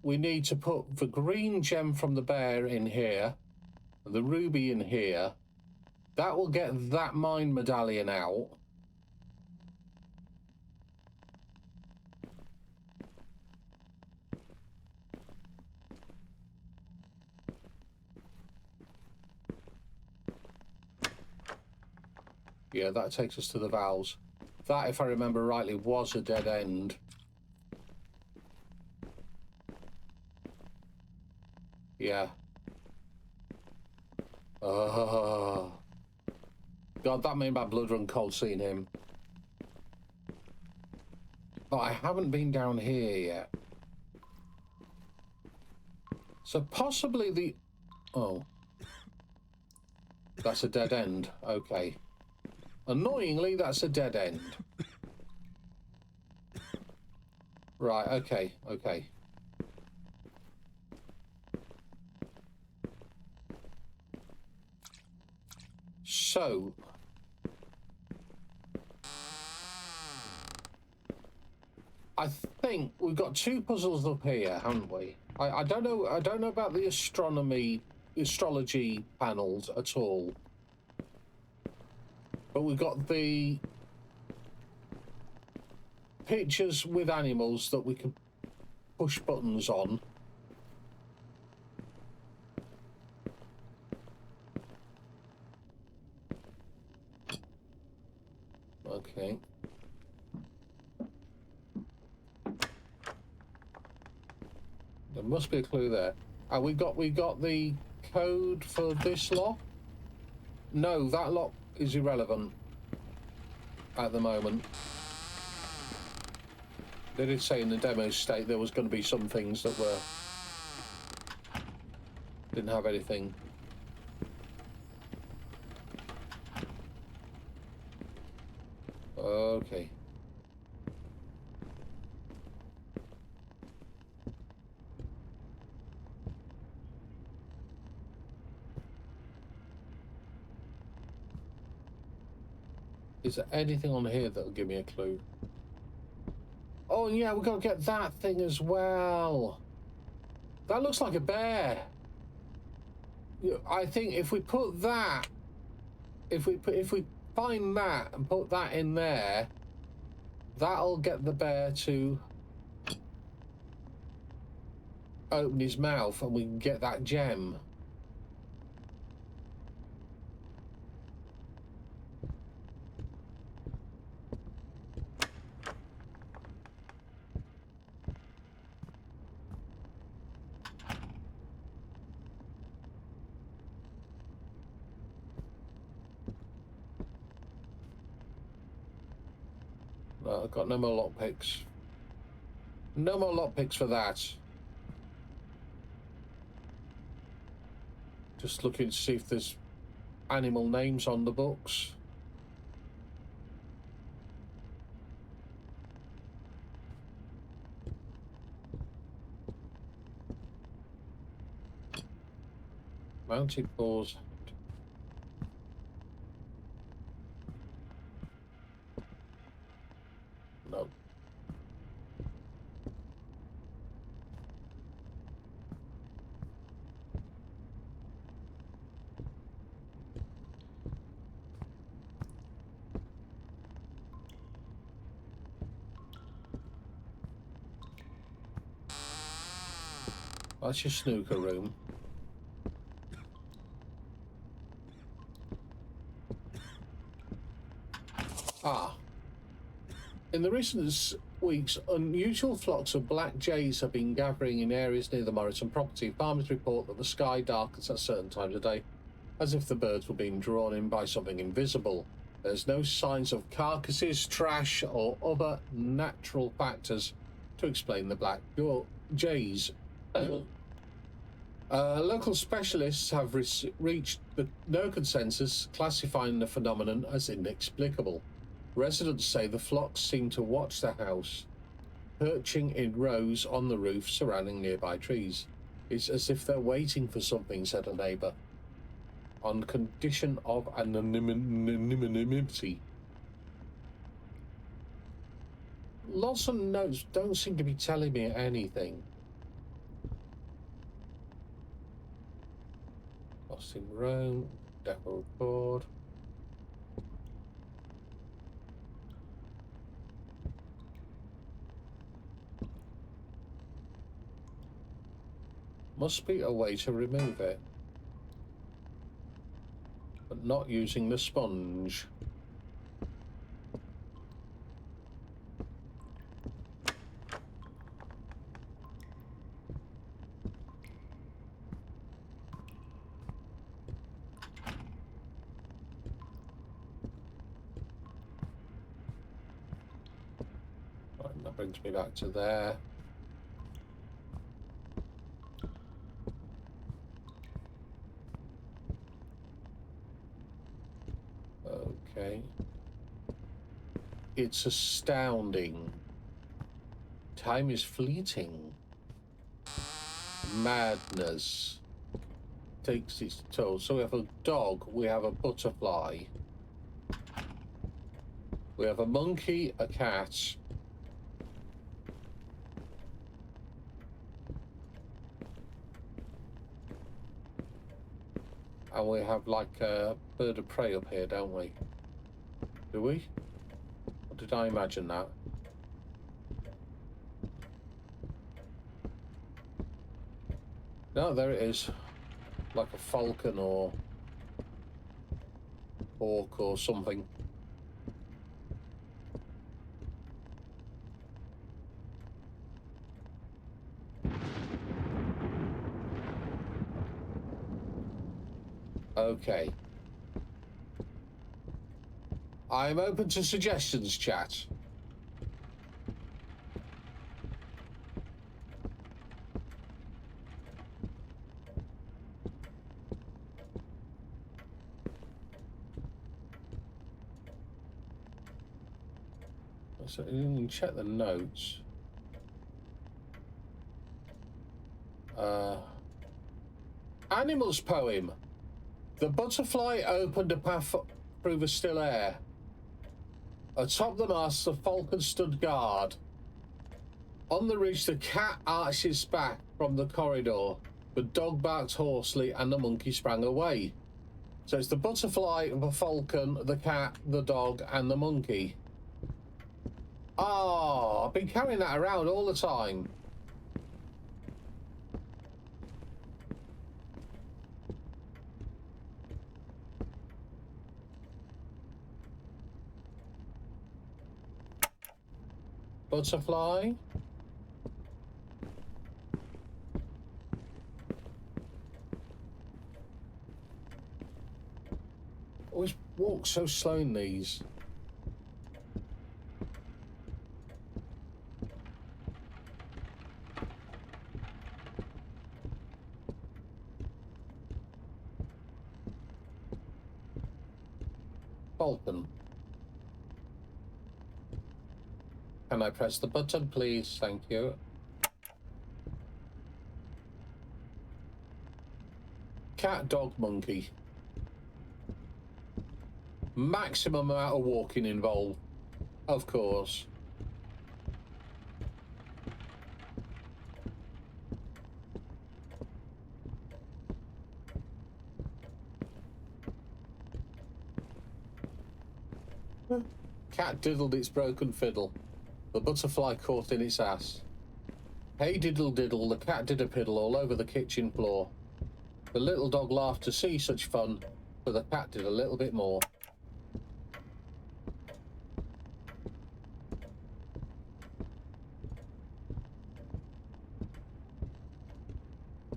we need to put the green gem from the bear in here, the ruby in here. That will get that mine medallion out. Yeah, that takes us to the valves. That, if I remember rightly, was a dead end. Yeah. God, that made my blood run cold seeing him. But I haven't been down here yet. So possibly the... Oh. That's a dead end. Okay. Annoyingly, that's a dead end. Right, okay, okay. So... I think we've got two puzzles up here, haven't we? I don't know about the astrology panels at all. But we've got the pictures with animals that we can push buttons on. Okay. There must be a clue there. We got the code for this lock. No, that lock is irrelevant at the moment. They did say in the demo state there was going to be some things that were didn't have anything. Okay. Is there anything on here that'll give me a clue? Oh yeah, we've got to get that thing as well. That looks like a bear. I think if we put that, if we find that and put that in there, that'll get the bear to open his mouth and we can get that gem. No, I've got no more lockpicks. No more lockpicks for that. Just looking to see if there's animal names on the books. Mounted paws. No. That's your snooker room. Ah. In the recent weeks, unusual flocks of black jays have been gathering in areas near the Morrison property. Farmers report that the sky darkens at certain times of day, as if the birds were being drawn in by something invisible. There's no signs of carcasses, trash, or other natural factors to explain the black jays. Local specialists have reached no consensus classifying the phenomenon as inexplicable. Residents say the flocks seem to watch the house, perching in rows on the roof surrounding nearby trees. It's as if they're waiting for something, said a neighbour, on condition of anonymity. Lawson notes don't seem to be telling me anything. Lost in Rome, depot board. Must be a way to remove it, but not using the sponge. brings me back to there. Okay. It's astounding. Time is fleeting. Madness takes its toll. So we have a dog, we have a butterfly, we have a monkey, a cat, and we have like a bird of prey up here, don't we? Do we? Or did I imagine that? No, there it is. Like a falcon or hawk or something. Okay. I'm open to suggestions, chat. So you can check the notes. Animals poem. The butterfly opened a path through the still air. Atop the mast, the falcon stood guard. On the ridge, the cat arches back from the corridor. The dog barked hoarsely, and the monkey sprang away. So it's the butterfly, the falcon, the cat, the dog, and the monkey. Oh, I've been carrying that around all the time. Butterfly. Always walk so slow in these. Falcon. Can I press the button, please? Thank you. Cat, dog, monkey. Maximum amount of walking involved, of course. Cat diddled its broken fiddle. The butterfly caught in its ass. Hey diddle diddle, the cat did a piddle all over the kitchen floor. The little dog laughed to see such fun, but the cat did a little bit more.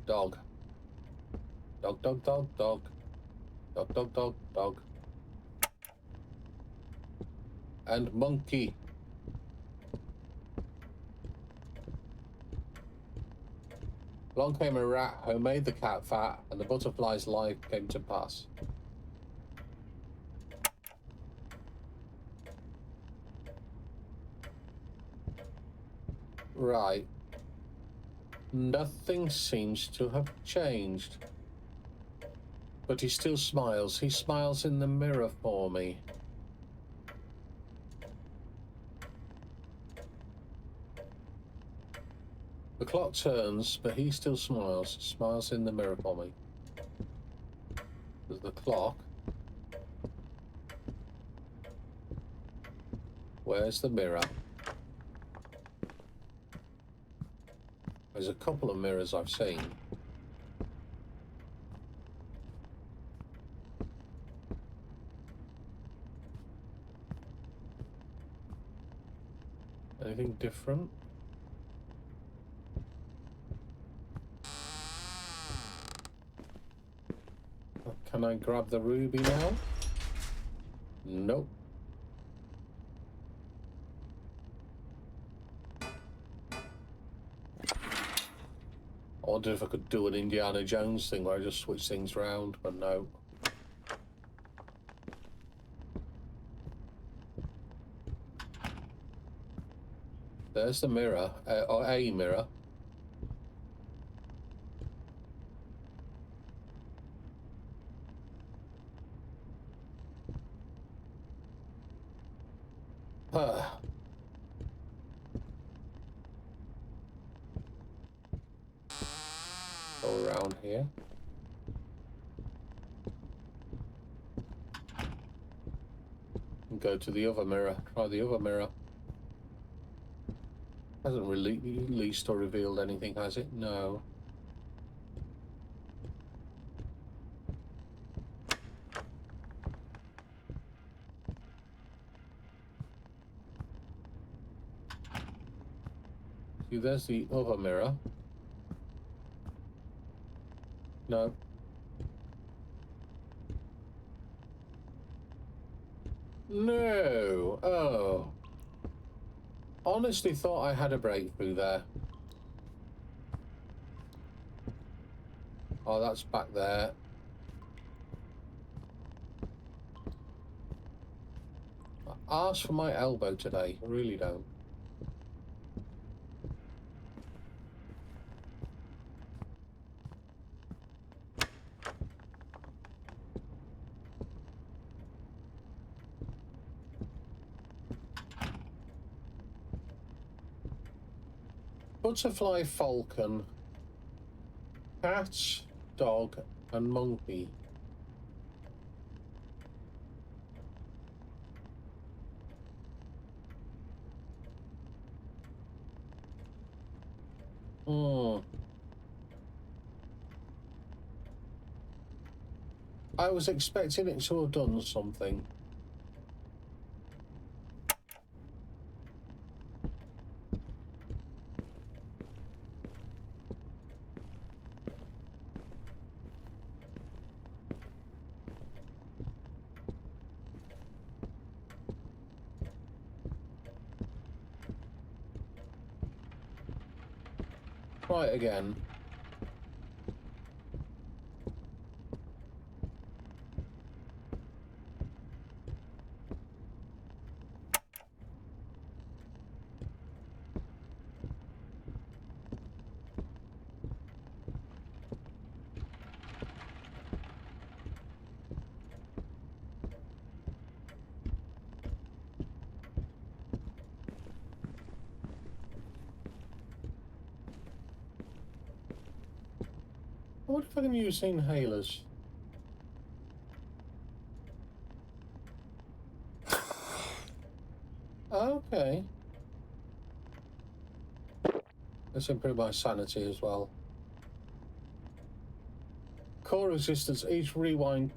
Dog. Dog, dog, dog, dog. Dog, dog, dog, dog. And monkey. Along came a rat who made the cat fat, and the butterfly's life came to pass. Right. Nothing seems to have changed. But he still smiles. He smiles in the mirror for me. The clock turns, but he still smiles. Smiles in the mirror for me. There's the clock. Where's the mirror? There's a couple of mirrors I've seen. Anything different? Can I grab the ruby now? Nope. I wondered if I could do an Indiana Jones thing where I just switch things around, but no. There's the mirror, or a mirror. Go around here. And go to the other mirror. Try the other mirror. Hasn't released or revealed anything, has it? No. See, there's the other mirror. No. No. Oh. Honestly thought I had a breakthrough there. Oh, that's back there. I asked for my elbow today. I really don't. Butterfly, falcon, cat, dog, and monkey. I was expecting it to have done something. Try it again. What if I can use inhalers? Okay. Let's improve my sanity as well. Core resistance. Each rewind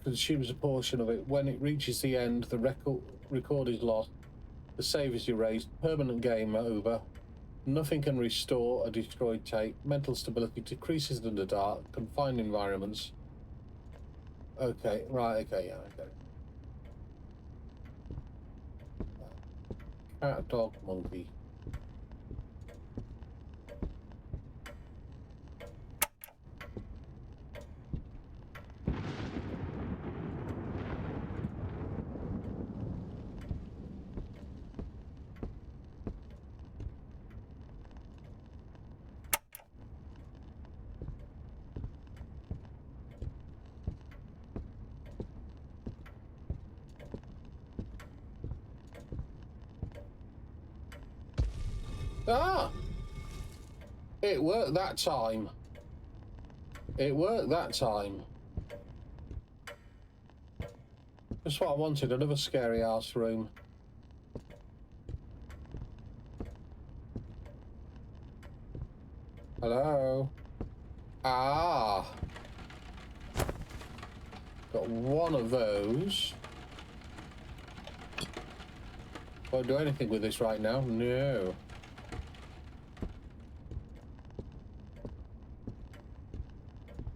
consumes a portion of it. When it reaches the end, the record is lost. The save is erased. Permanent game over. Nothing can restore a destroyed tape. Mental stability decreases in the dark. Confined environments. Okay, right, okay, yeah, okay. Cat, dog, monkey. Ah! It worked that time. It worked that time. That's what I wanted, another scary ass room. Hello? Ah! Got one of those. Won't do anything with this right now. No.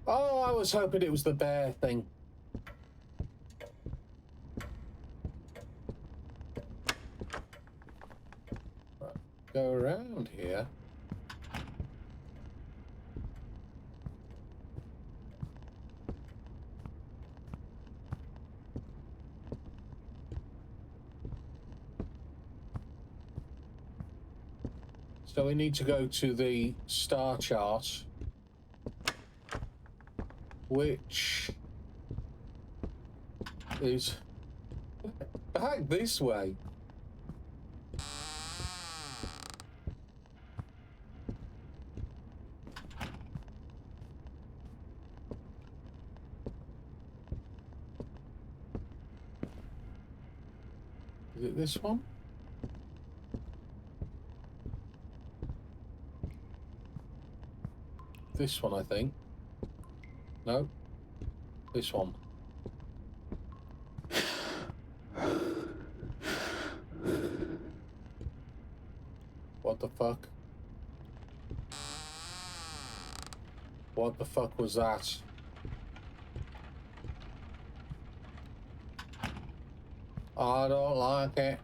Oh, I was hoping it was the bear thing. Right, go around here. So we need to go to the star chart, which is back this way. Is it this one? This one, I think. No. This one. What the fuck? What the fuck was that? I don't like it.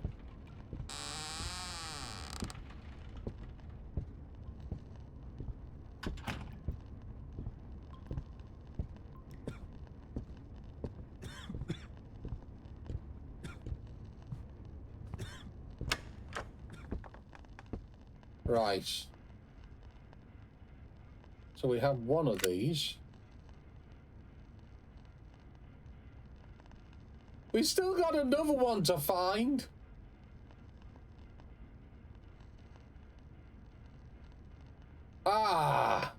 Right. So we have one of these. We still got another one to find. Ah.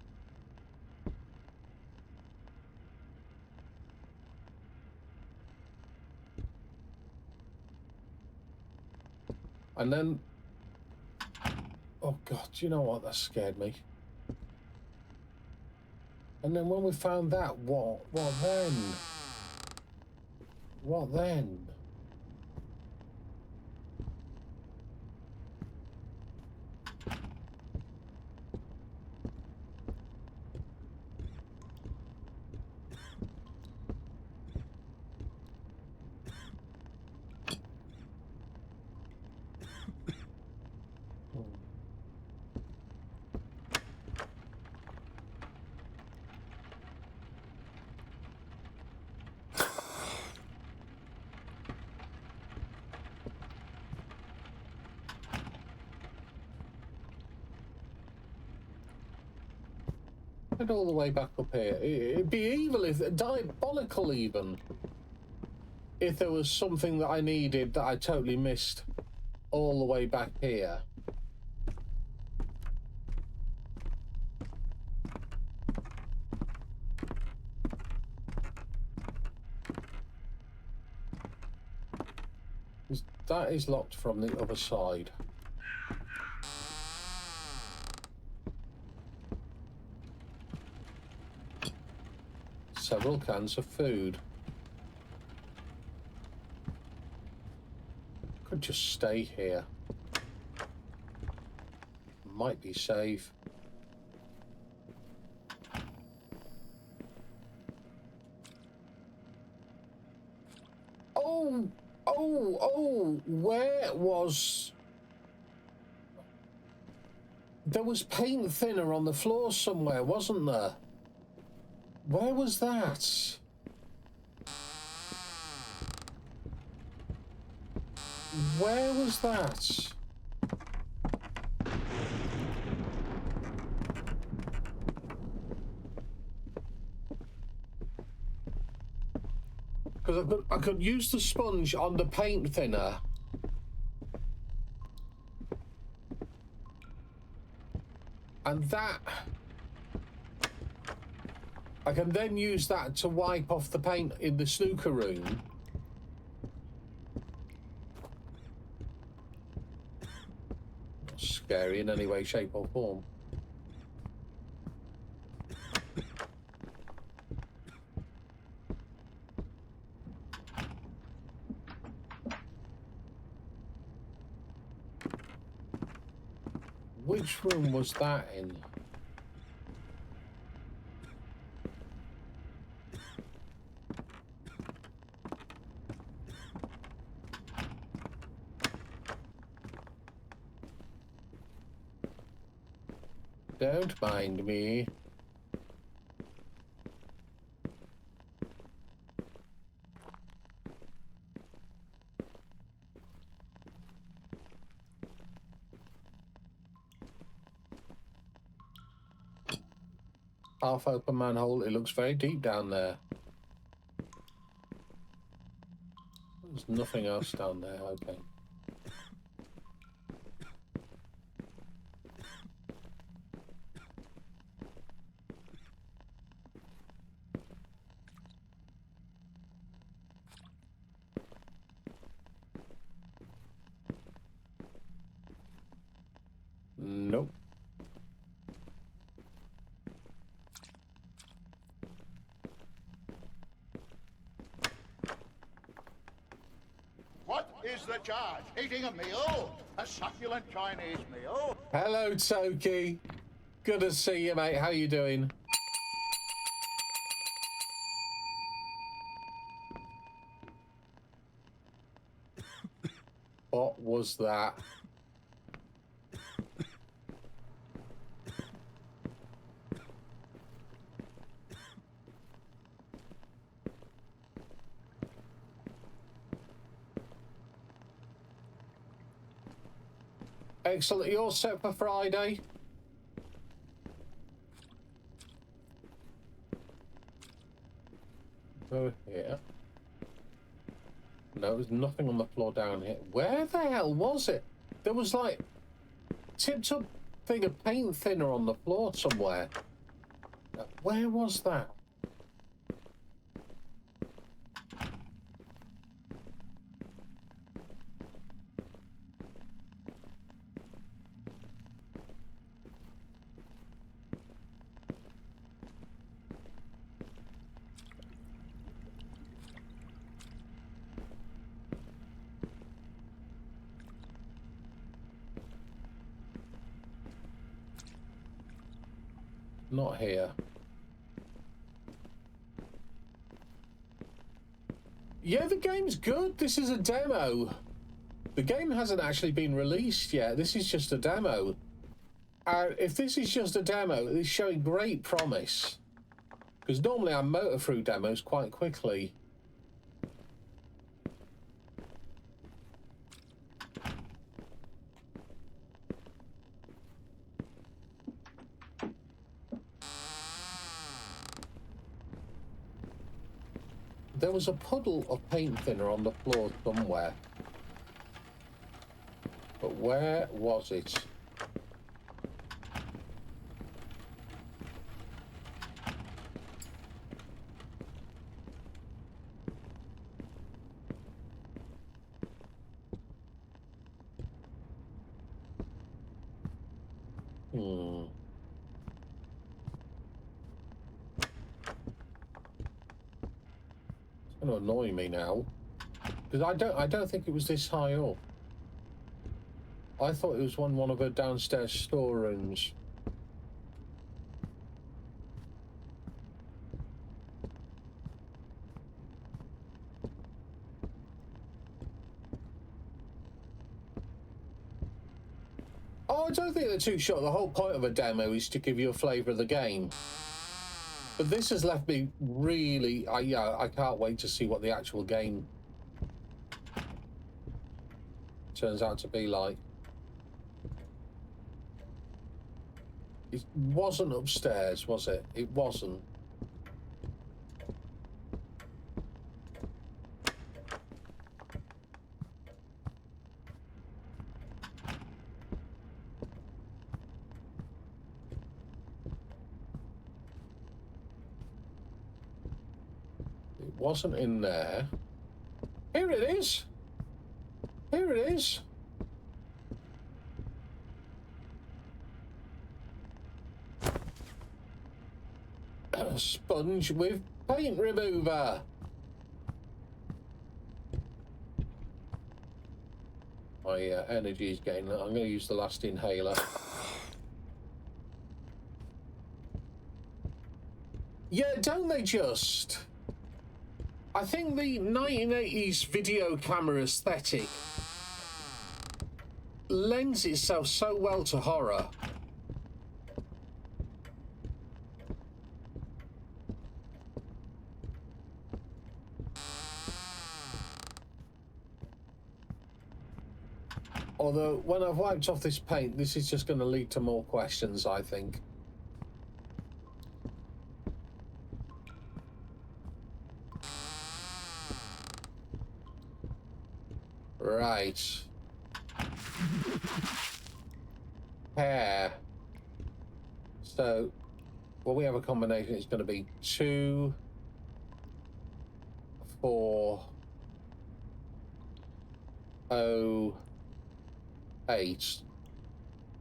And then... Oh, God, do you know what? That scared me. And then when we found that, what then? What then? Head all the way back up here. It'd be evil, if diabolical even, if there was something that I needed that I totally missed all the way back here. That is locked from the other side. Several cans of food. Could just stay here. Might be safe. Oh, where was... There was paint thinner on the floor somewhere, wasn't there? Where was that? Where was that? Because I could use the sponge on the paint thinner. And that... I can then use that to wipe off the paint in the snooker room. Not scary in any way, shape or form. Which room was that in? Don't mind me. Half open manhole. It looks very deep down there. There's nothing else down there. Okay. Nope. What is the charge? Eating a meal? A succulent Chinese meal? Hello, Toki. Good to see you, mate. How you doing? What was that? Excellent. You're set for Friday? Go here. No, there's nothing on the floor down here. Where the hell was it? There was like tipped up thing of paint thinner on the floor somewhere. Where was that? Not here. Yeah, the game's good. This is a demo. The game hasn't actually been released yet. This is just a demo. If this is just a demo, it's showing great promise. Because normally I motor through demos quite quickly. There was a puddle of paint thinner on the floor somewhere. But where was it? It's going to annoy me now. Because I don't think it was this high up. I thought it was one of her downstairs storerooms. Oh, I don't think they're too short. The whole point of a demo is to give you a flavour of the game. But this has left me really... I can't wait to see what the actual game turns out to be like. It wasn't upstairs, was it? It wasn't. It wasn't in there. Here it is. Here it is. A sponge with paint remover. My energy is getting... I'm going to use the last inhaler. Yeah, don't they just? I think the 1980s video camera aesthetic lends itself so well to horror. Although, when I've wiped off this paint, this is just going to lead to more questions, I think. Right. Pair. So, well, we have a combination. It's going to be 2, 4, 0, 8.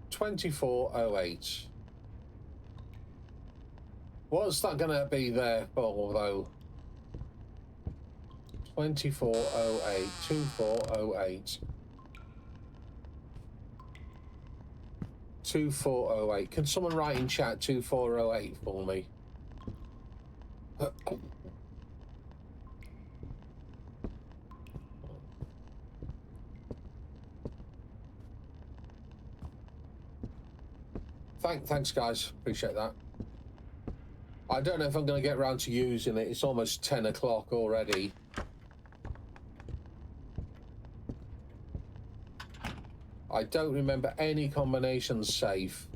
2408. What's that going to be there for, though? 2408, 2408. 2408. Can someone write in chat 2408 for me? Thanks, guys. Appreciate that. I don't know if I'm going to get around to using it. It's almost 10 o'clock already. I don't remember any combinations safe.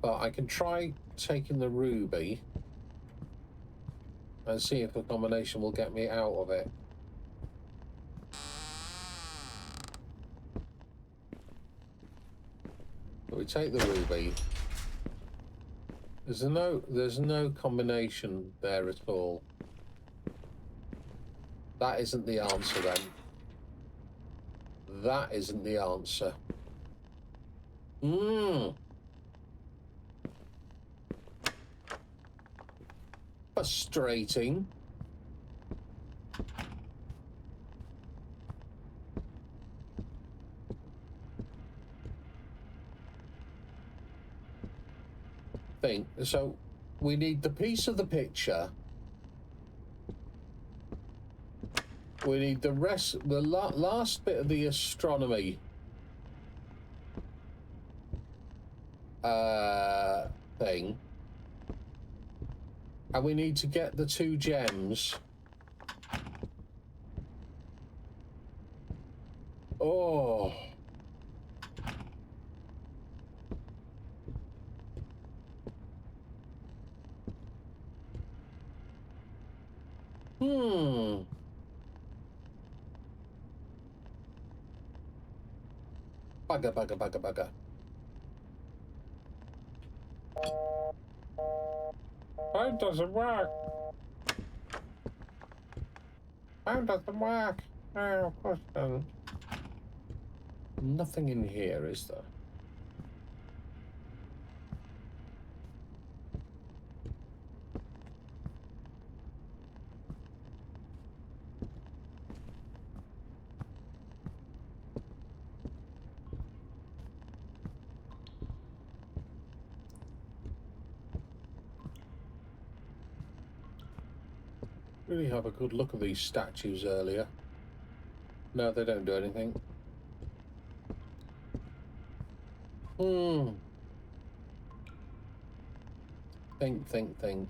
But I can try taking the ruby and see if the combination will get me out of it. We take the ruby. There's no combination there at all. That isn't the answer then. That isn't the answer. Frustrating. So we need the piece of the picture. We need the rest, the last bit of the astronomy thing, and we need to get the 2 gems. Oh. Bugger. Oh, it doesn't work. Oh, it doesn't work. Oh, of course it doesn't. Nothing in here, is there? Really have a good look at these statues earlier. No, they don't do anything. Think.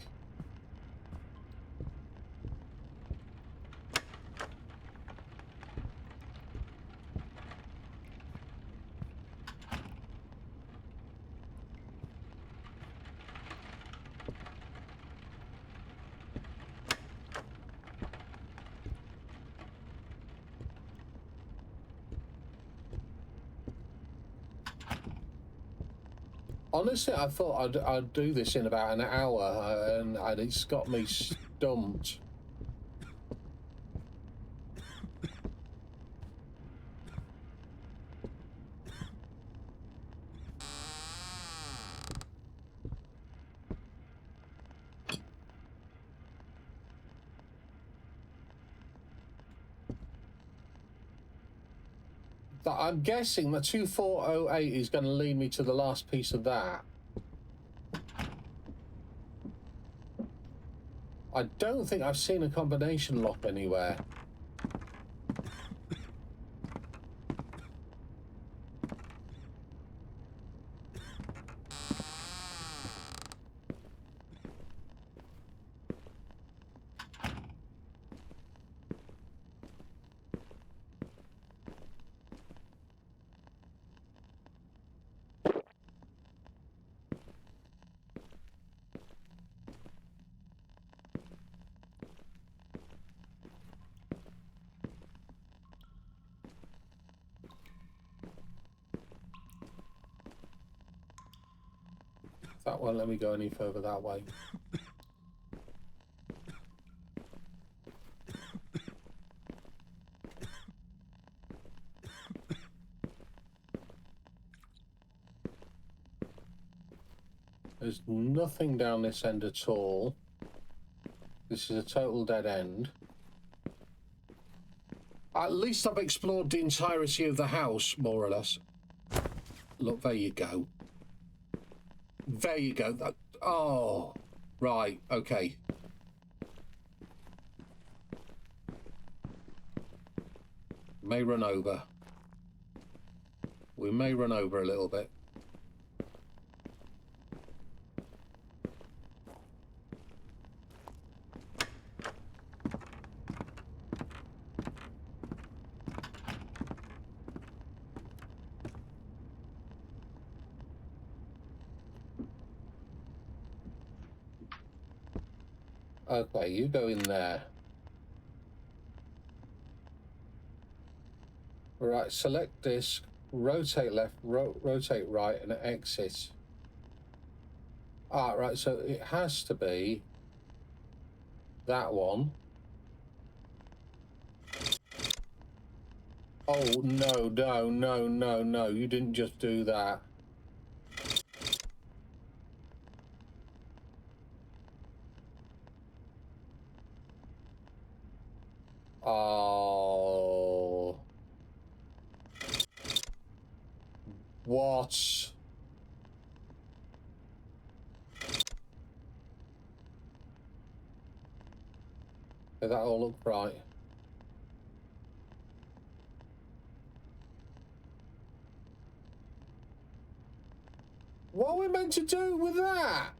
Honestly, I thought I'd do this in about an hour, and it's got me stumped. I'm guessing the 2408 is going to lead me to the last piece of that. I don't think I've seen a combination lock anywhere. That won't let me go any further that way. There's nothing down this end at all. This is a total dead end. At least I've explored the entirety of the house, more or less. Look, there you go. There you go. Oh, right, okay. May run over. We may run over a little bit. Okay, you go in there. Right, select disc, rotate left, rotate right, and exit. Ah, right, so it has to be that one. Oh, no, no, no, no, no, you didn't just do that. Oh. What? Did that all look right? What are we meant to do with that?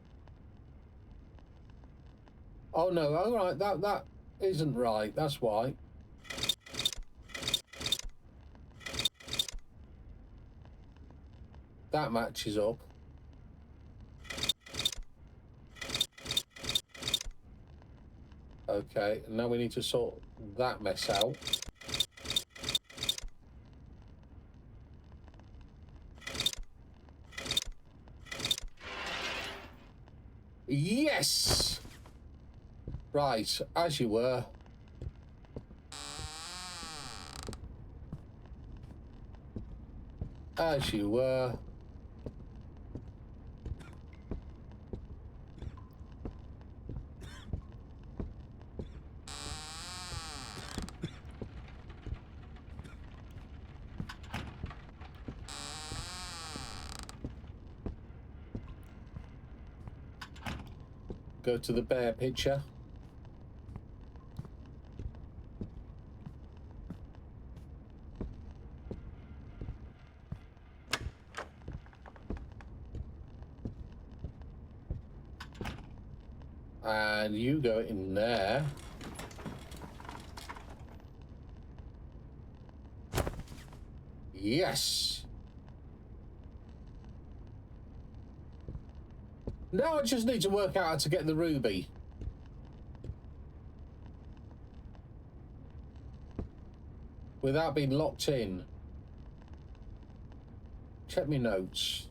Oh no, all right, that isn't right, that's why. That matches up. Okay, now we need to sort that mess out. Yes! Right, as you were. As you were. Go to the bear picture. And you go in there. Yes. Now I just need to work out how to get the ruby. Without being locked in. Check me notes.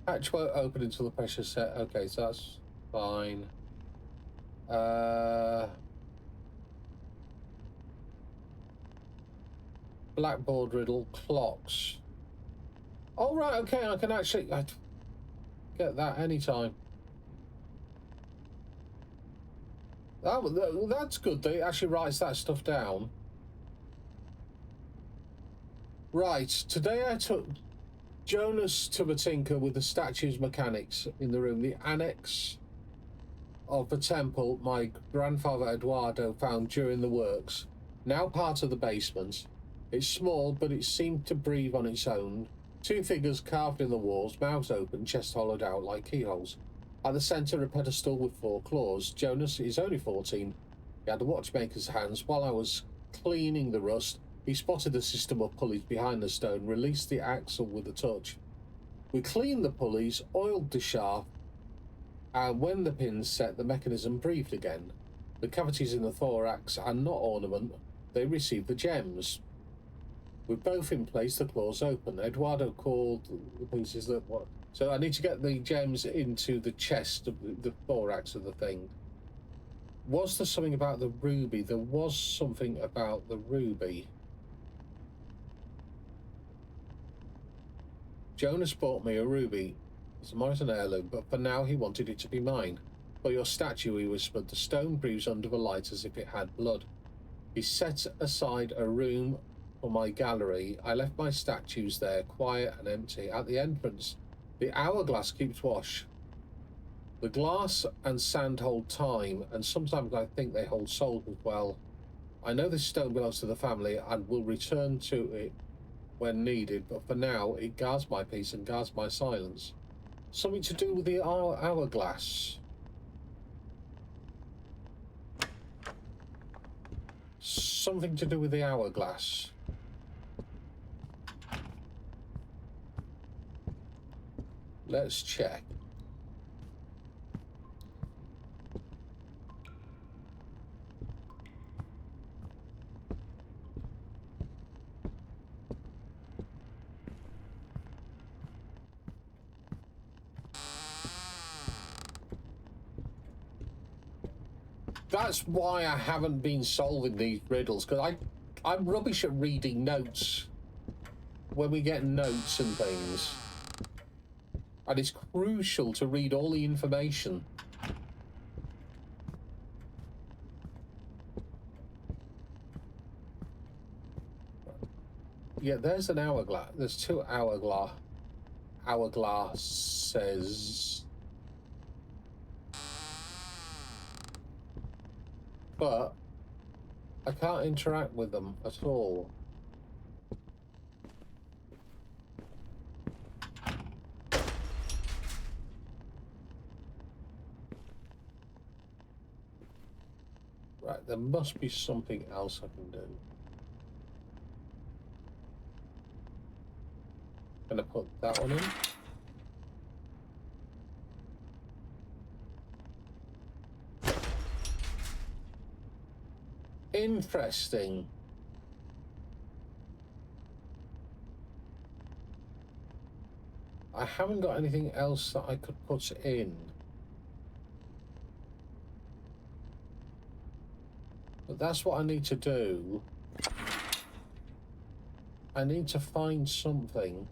Hatch won't open until the pressure set. Okay, so that's fine. Blackboard riddle, clocks. Oh, right, okay, I can actually get that anytime. That's good that it actually writes that stuff down. Right, today I took Jonas to the tinker with the statue's mechanics in the room. The annex of the temple my grandfather Eduardo found during the works, now part of the basement. It's small, but it seemed to breathe on its own. Two figures carved in the walls, mouths open, chests hollowed out like keyholes. At the centre, a pedestal with 4 claws. Jonas is only 14. He had a watchmaker's hands. While I was cleaning the rust, he spotted a system of pulleys behind the stone, released the axle with a touch. We cleaned the pulleys, oiled the shaft, and when the pins set, the mechanism breathed again. The cavities in the thorax are not ornament, they receive the gems. We're both in place, the claws open. Eduardo called the pieces that what? So I need to get the gems into the chest, the thorax of the thing. Was there something about the ruby? There was something about the ruby. Jonas bought me a ruby. It's a Morrison heirloom, but for now he wanted it to be mine. For your statue, he whispered, the stone breathes under the light as if it had blood. He set aside a room for my gallery. I left my statues there, quiet and empty. At the entrance, the hourglass keeps watch. The glass and sand hold time, and sometimes I think they hold souls as well. I know this stone belongs to the family and will return to it when needed, but for now it guards my peace and guards my silence. Something to do with the hourglass. Something to do with the hourglass. Let's check. That's why I haven't been solving these riddles, because I'm rubbish at reading notes when we get notes and things. And it's crucial to read all the information. Yeah, there's an hourglass. There's two hourglasses. But I can't interact with them at all. Right, there must be something else I can do. Gonna put that one in. Interesting. I haven't got anything else that I could put in. But that's what I need to do. I need to find something.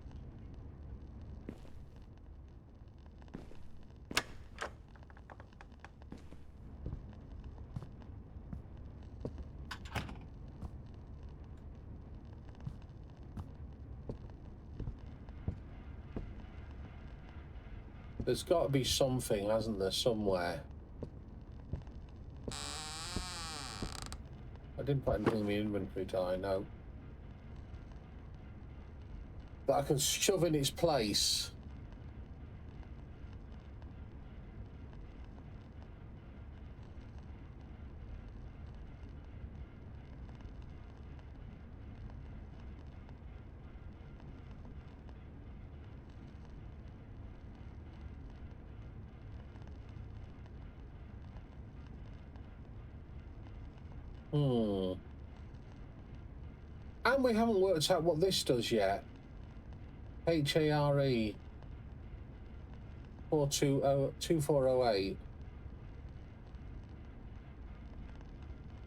There's got to be something, hasn't there, somewhere? I didn't put anything in the inventory, did I? No. That I can shove in its place. And we haven't worked out what this does yet. HARE 2408.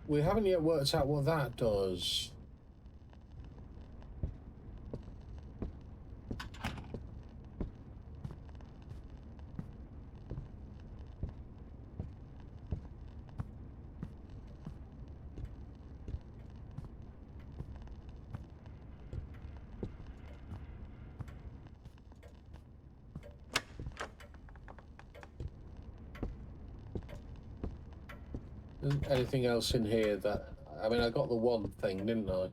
We haven't yet worked out what that does. Isn't anything else in here that... I mean, I got the one thing, didn't I?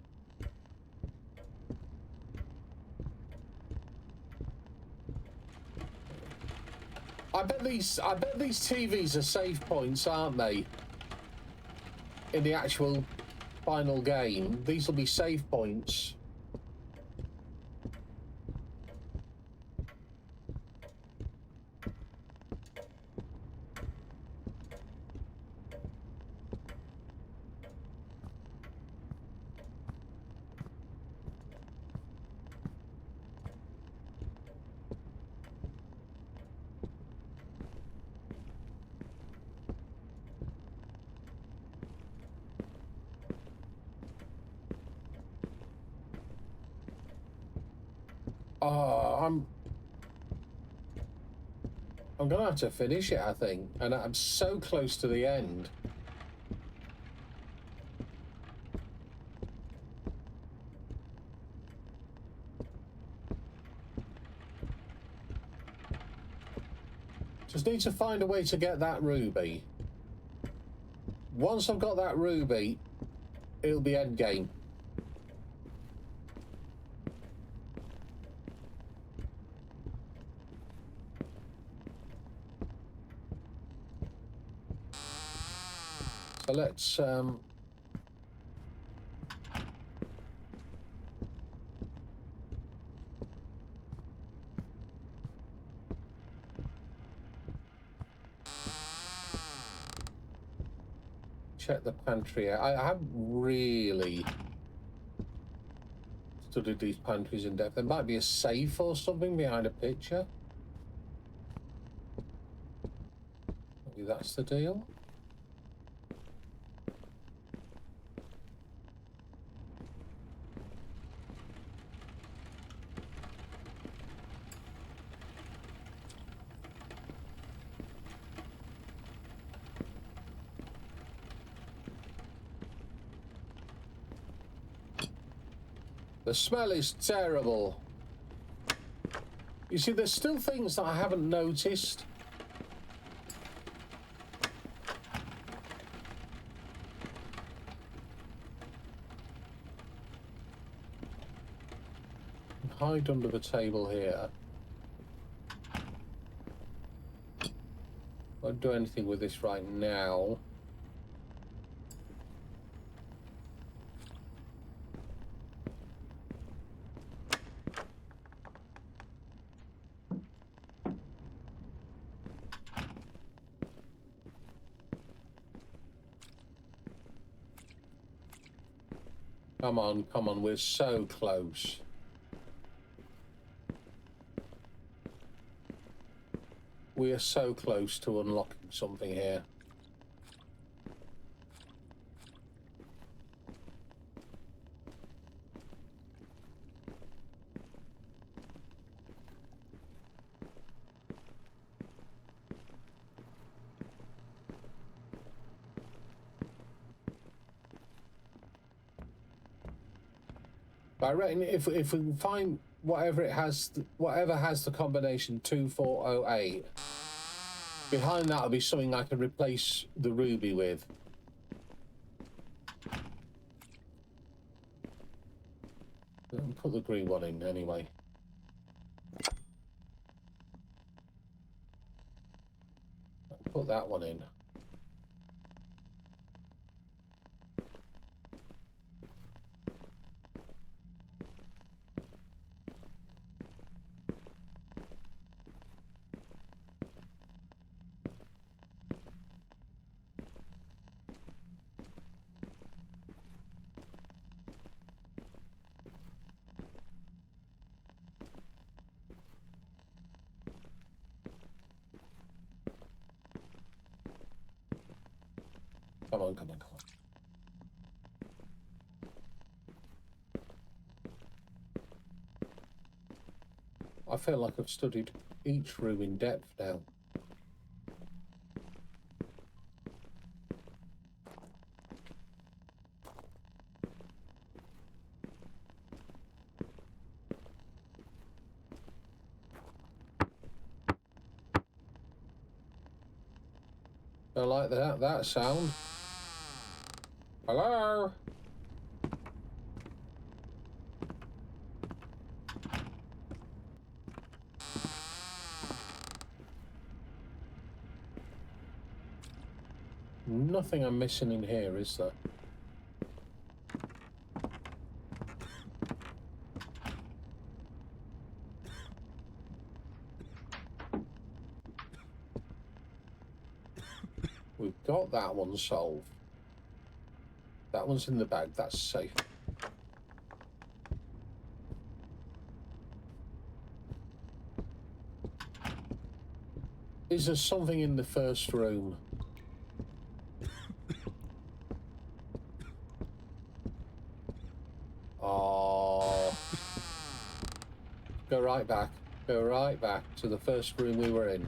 I bet these TVs are save points, aren't they? In the actual final game, these will be save points. Oh, I'm gonna have to finish it, I think, and I'm so close to the end. Just need to find a way to get that ruby. Once I've got that ruby, it'll be end game. So let's check the pantry out. I haven't really studied these pantries in depth. There might be a safe or something behind a picture. Maybe that's the deal. The smell is terrible. You see, there's still things that I haven't noticed. Hide under the table here. Won't do anything with this right now. Come on, we're so close. We are so close to unlocking something here. I reckon if we can find whatever has the combination 2408, behind that will be something I can replace the ruby with. Put the green one in anyway. Put that one in. Come on, come on, come on. I feel like I've studied each room in depth now. I like that sound. Hello? Nothing I'm missing in here, is there? We've got that one solved. That one's in the bag, that's safe. Is there something in the first room? Go right back. Go right back to the first room we were in.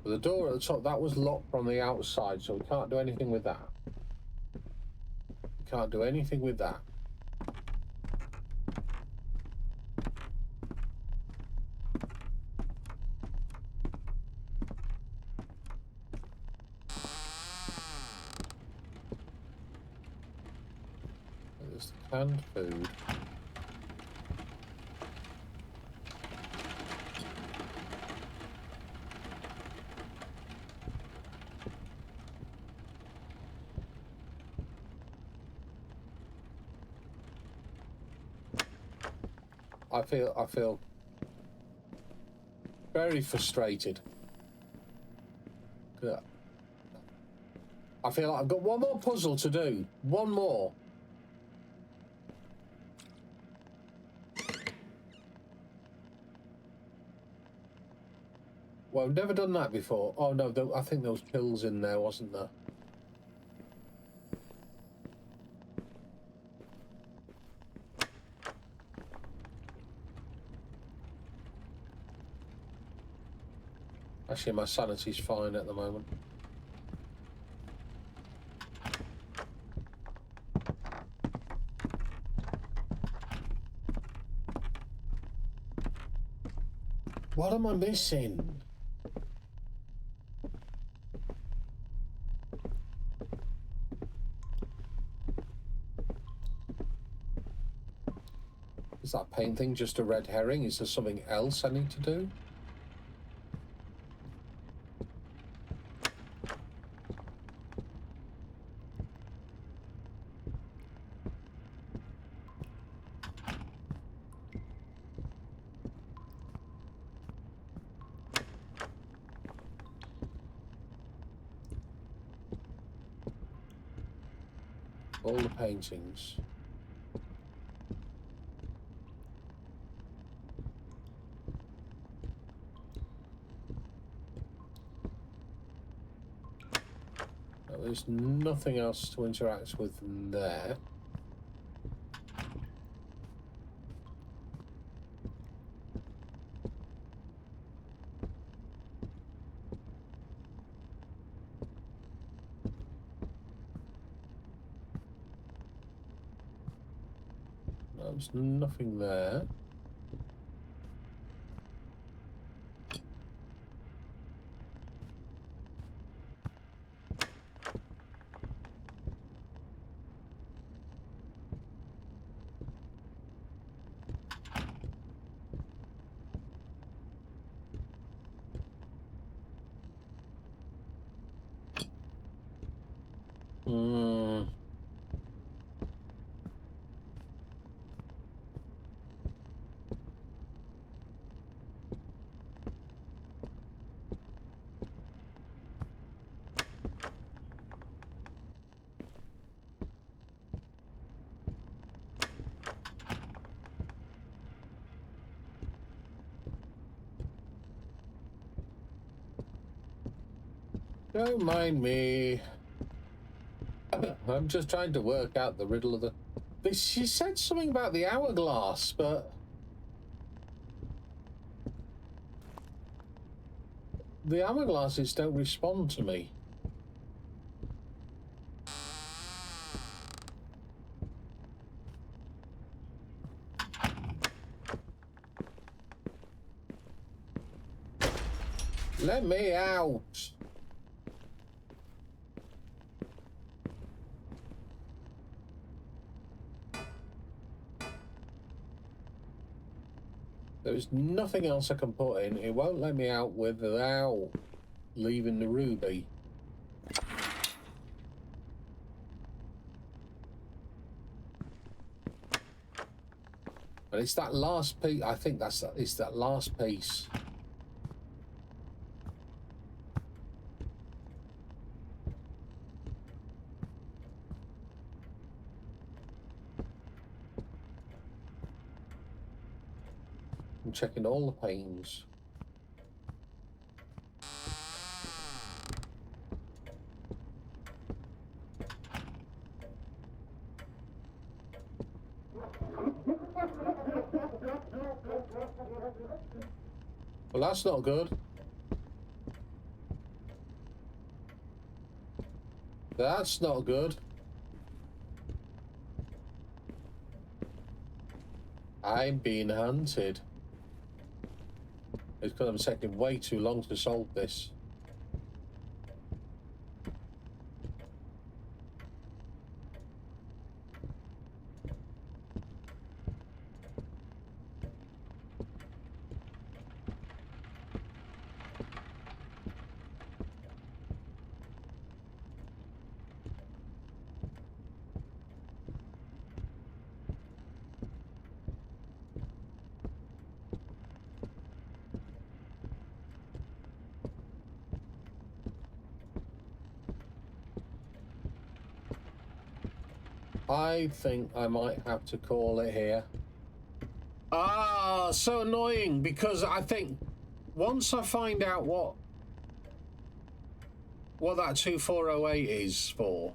The door at the top, that was locked from the outside, so we can't do anything with that. We can't do anything with that. There's the canned food. I feel very frustrated. Yeah. I feel like I've got one more puzzle to do. One more. Well, I've never done that before. Oh no, I think there was pills in there, wasn't there? Actually, my sanity's fine at the moment. What am I missing? Is that paint thing just a red herring? Is there something else I need to do? All the paintings. No, there's nothing else to interact with in there. No, there's nothing there. Don't mind me. I'm just trying to work out the riddle of the... She said something about the hourglass, but... the hourglasses don't respond to me. Let me out. There's nothing else I can put in. It won't let me out without leaving the ruby. But it's that last piece. I think it's that last piece. I'm checking all the panes. Well, that's not good. That's not good. I'm being hunted. It's because I'm taking way too long to solve this. I think I might have to call it here. Ah, so annoying, because I think once I find out what that 2408 is for,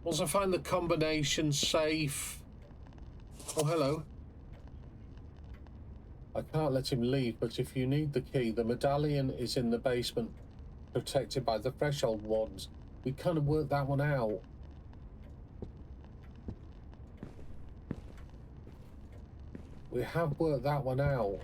once I find the combination safe... Oh, hello. I can't let him leave, but if you need the key, the medallion is in the basement, protected by the threshold wands. We kind of worked that one out. We have worked that one out.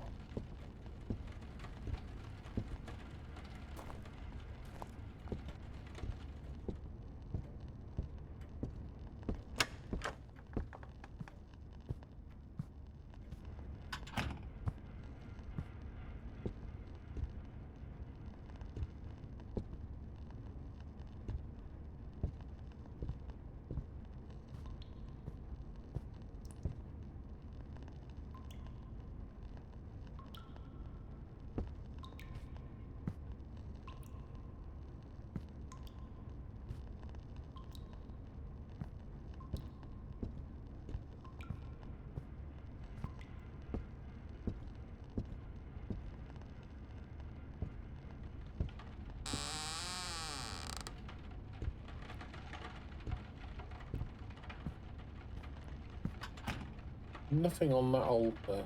Nothing on that altar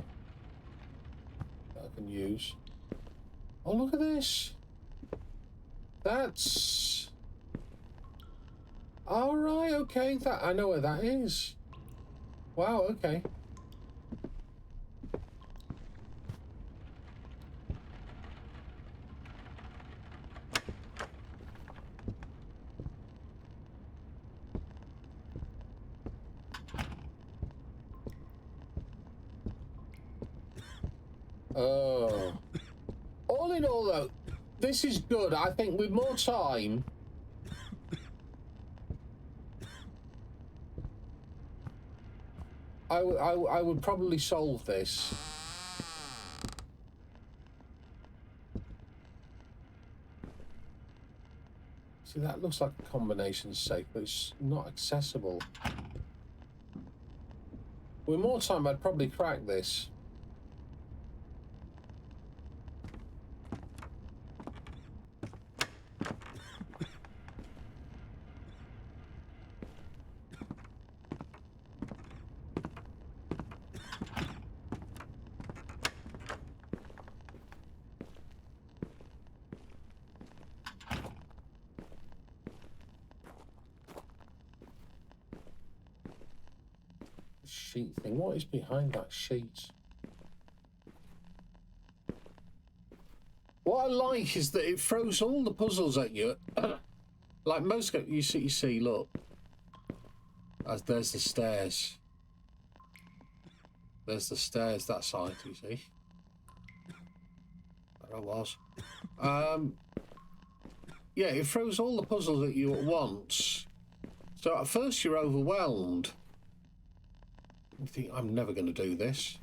that I can use. Oh, look at this. That's... All right, okay. That I know where that is. Wow, okay. Oh. All in all, though, this is good. I think with more time... I would probably solve this. See, that looks like a combination safe, but it's not accessible. With more time, I'd probably crack this. Sheet thing. What is behind that sheet? What I like is that it throws all the puzzles at you. Like most, you see, look. As there's the stairs. There's the stairs that side, you see. There I was. Yeah, it throws all the puzzles at you at once. So at first you're overwhelmed. You think, I'm never going to do this.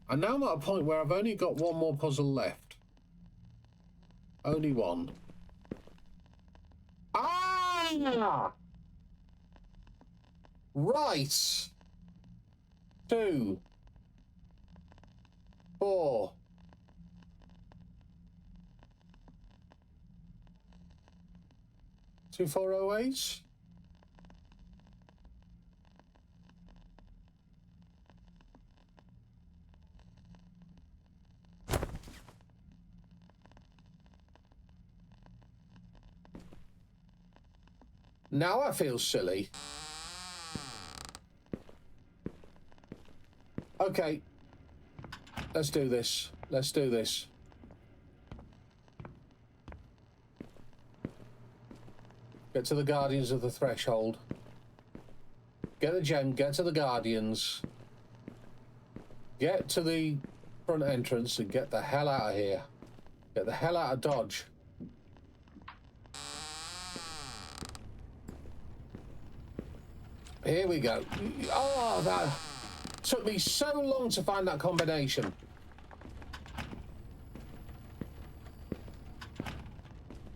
And now I'm at a point where I've only got one more puzzle left. Only one. Ah! Right. 2, 4. Two 408s. Now I feel silly. Okay. Let's do this. Let's do this. Get to the Guardians of the Threshold. Get the gem, get to the Guardians. Get to the front entrance and get the hell out of here. Get the hell out of Dodge. Here we go. Oh, that took me so long to find that combination.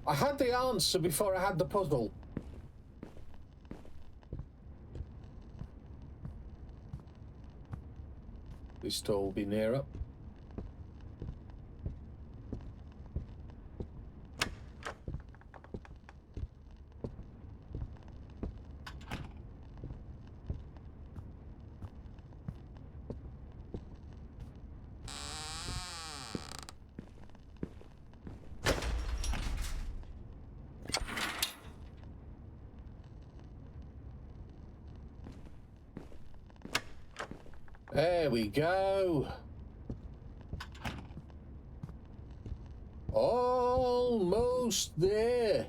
I had the answer before I had the puzzle. This door will be nearer. There we go. Almost there.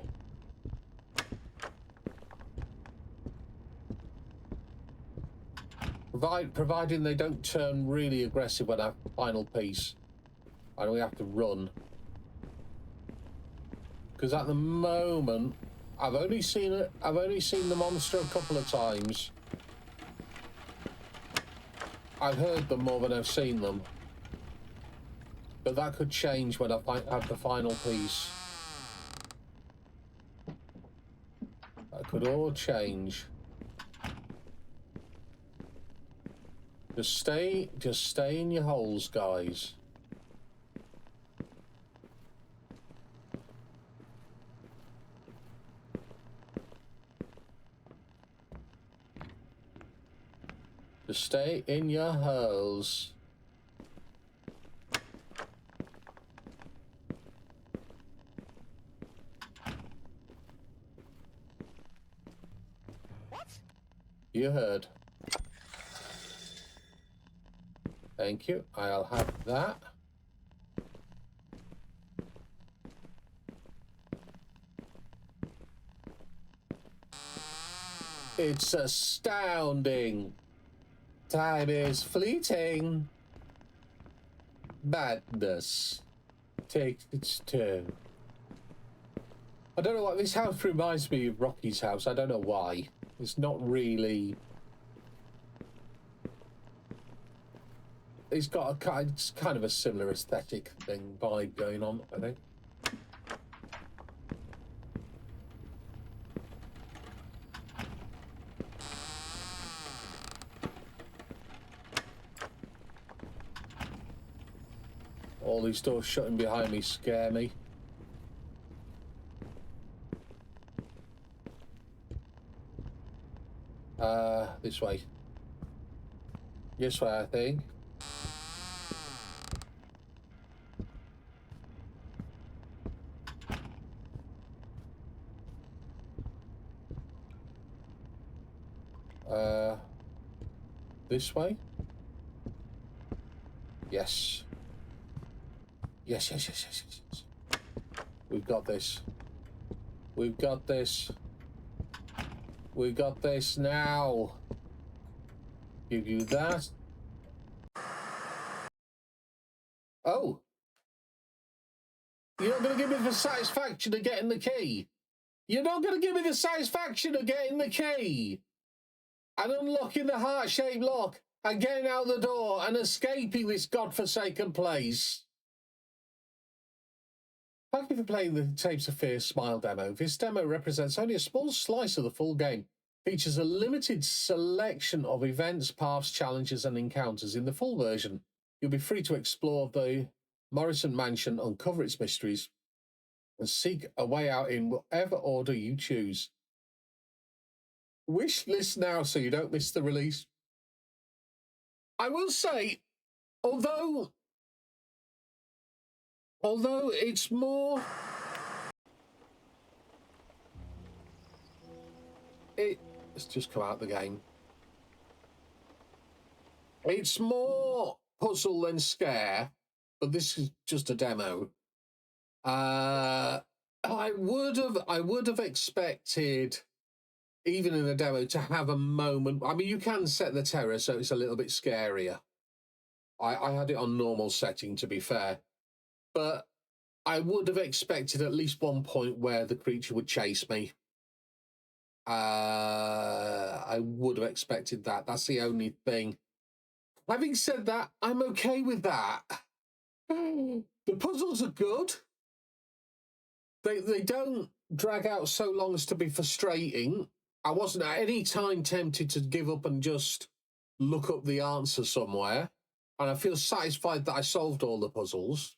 Providing they don't turn really aggressive on our final piece. And we have to run. Because at the moment, I've only seen the monster a couple of times. I've heard them more than I've seen them. But that could change when I have the final piece. That could all change. Just stay in your holes, guys. Just stay in your holes. What? You heard. Thank you. I'll have that. It's astounding. Time is fleeting. Madness takes its turn. I don't know what this house reminds me of. Rocky's house. I don't know why. It's not really. It's got it's kind of a similar aesthetic thing, vibe going on, I think. All these doors shutting behind me scare me. This way. This way, I think. This way? Yes. Yes, yes, yes, yes, yes, yes. We've got this. We've got this. We've got this now. Give you that. Oh. You're not going to give me the satisfaction of getting the key. You're not going to give me the satisfaction of getting the key. And unlocking the heart-shaped lock. And getting out the door and escaping this godforsaken place. Thank you for playing the Tapes of Fear Smile demo. This demo represents only a small slice of the full game. Features a limited selection of events, paths, challenges, and encounters. In the full version, you'll be free to explore the Morrison Mansion, uncover its mysteries, and seek a way out in whatever order you choose. Wish list now so you don't miss the release. I will say, although it's more... let's just come out the game. It's more puzzle than scare, but this is just a demo. I would have expected, even in a demo, to have a moment. I mean, you can set the terror so it's a little bit scarier. I had it on normal setting, to be fair, but I would have expected at least one point where the creature would chase me. I would have expected that. That's the only thing. Having said that, I'm okay with that. The puzzles are good. They don't drag out so long as to be frustrating. I wasn't at any time tempted to give up and just look up the answer somewhere. And I feel satisfied that I solved all the puzzles.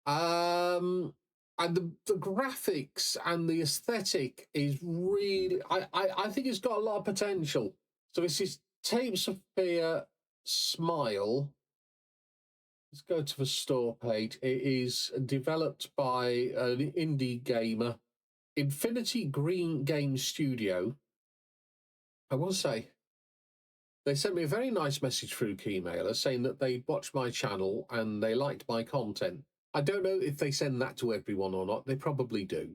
And the graphics and the aesthetic is really... I think it's got a lot of potential. So this is Tapes of Fear Smile. Let's go to the store page. It is developed by an indie gamer, Infinity Green Game Studio. I will say, they sent me a very nice message through Keymailer saying that they watched my channel and they liked my content. I don't know if they send that to everyone or not. They probably do.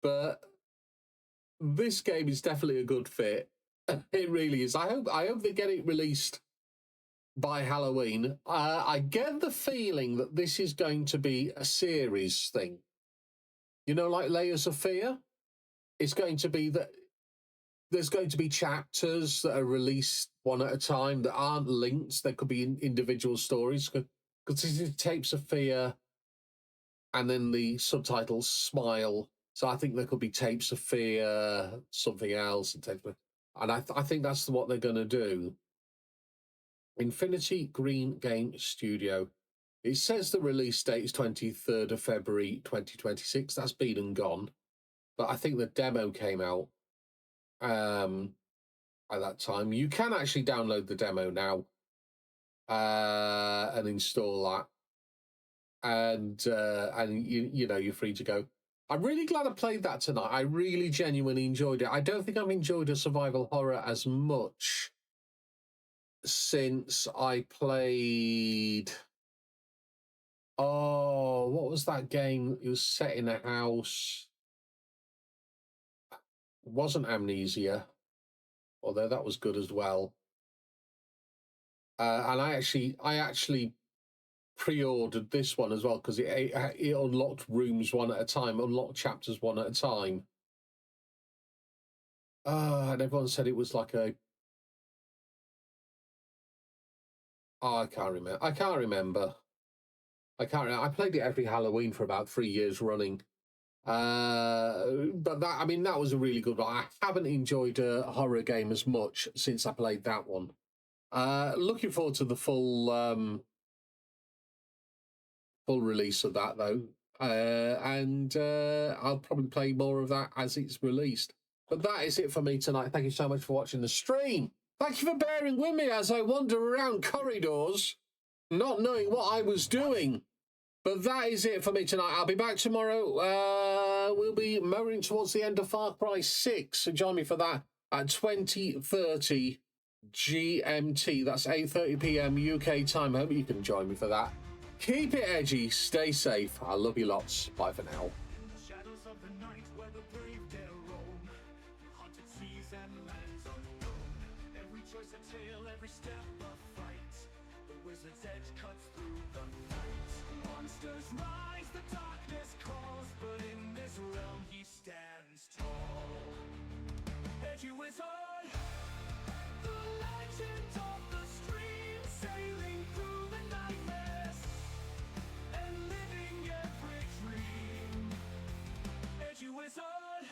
But this game is definitely a good fit. It really is. I hope they get it released by Halloween. I get the feeling that this is going to be a series thing. You know, like Layers of Fear? It's going to be that there's going to be chapters that are released one at a time that aren't linked. There could be individual stories. Because this is Tapes of Fear and then the subtitles Smile. So I think there could be Tapes of Fear, something else. And I think that's what they're going to do. Infinity Green Game Studio. It says the release date is 23rd of February 2026. That's been and gone. But I think the demo came out at that time. You can actually download the demo now and install that. And you know, you're free to go. I'm really glad I played that tonight. I really genuinely enjoyed it. I don't think I've enjoyed a survival horror as much since I played... Oh, what was that game? It was set in a house. It wasn't Amnesia, although that was good as well. And I actually pre-ordered this one as well because it unlocked rooms one at a time, unlocked chapters one at a time. And everyone said it was like a... Oh, I can't remember. I played it every Halloween for about 3 years running. But that, I mean, that was a really good one. I haven't enjoyed a horror game as much since I played that one. Looking forward to the full release of that, though. And I'll probably play more of that as it's released. But that is it for me tonight. Thank you so much for watching the stream. Thank you for bearing with me as I wander around corridors, not knowing what I was doing. But that is it for me tonight. I'll be back tomorrow. We'll be motoring towards the end of Far Cry 6. So join me for that at 20:30 GMT. That's 8:30 PM UK time. Hope you can join me for that. Keep it edgy. Stay safe. I love you lots. Bye for now. Rise, the darkness calls, but in this realm he stands tall. Edgy wizard, the legend of the stream, sailing through the nightmares and living every dream. Edgy wizard,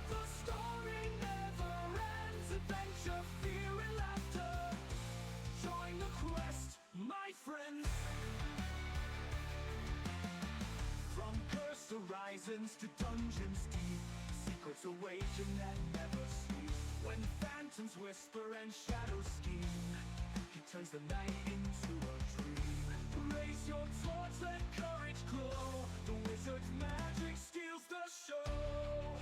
the story never ends. Adventure, fear and laughter. Join the quest, my friends. From cursed horizons to dungeons deep, secrets awaken and never sleep. When phantoms whisper and shadows scheme, he turns the night into a dream. Raise your torch, let courage glow. The wizard's magic steals the show.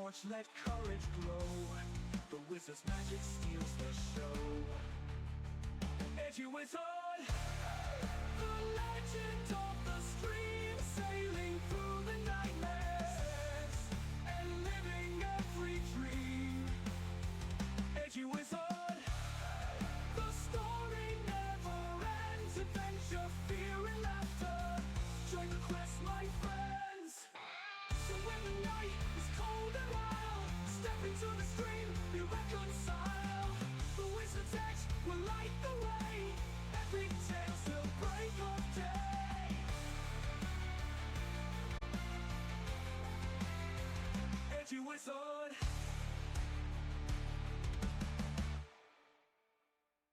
torch, let courage glow. The wizard's magic steals the show. Edgy wizard, the legend of the stream, sailing through the nightmares and living every dream. Edgy wizard, the story never ends. Adventure, fear, and laughter. Join the quest, my friends. So when the night is cold and wild, step into the stream.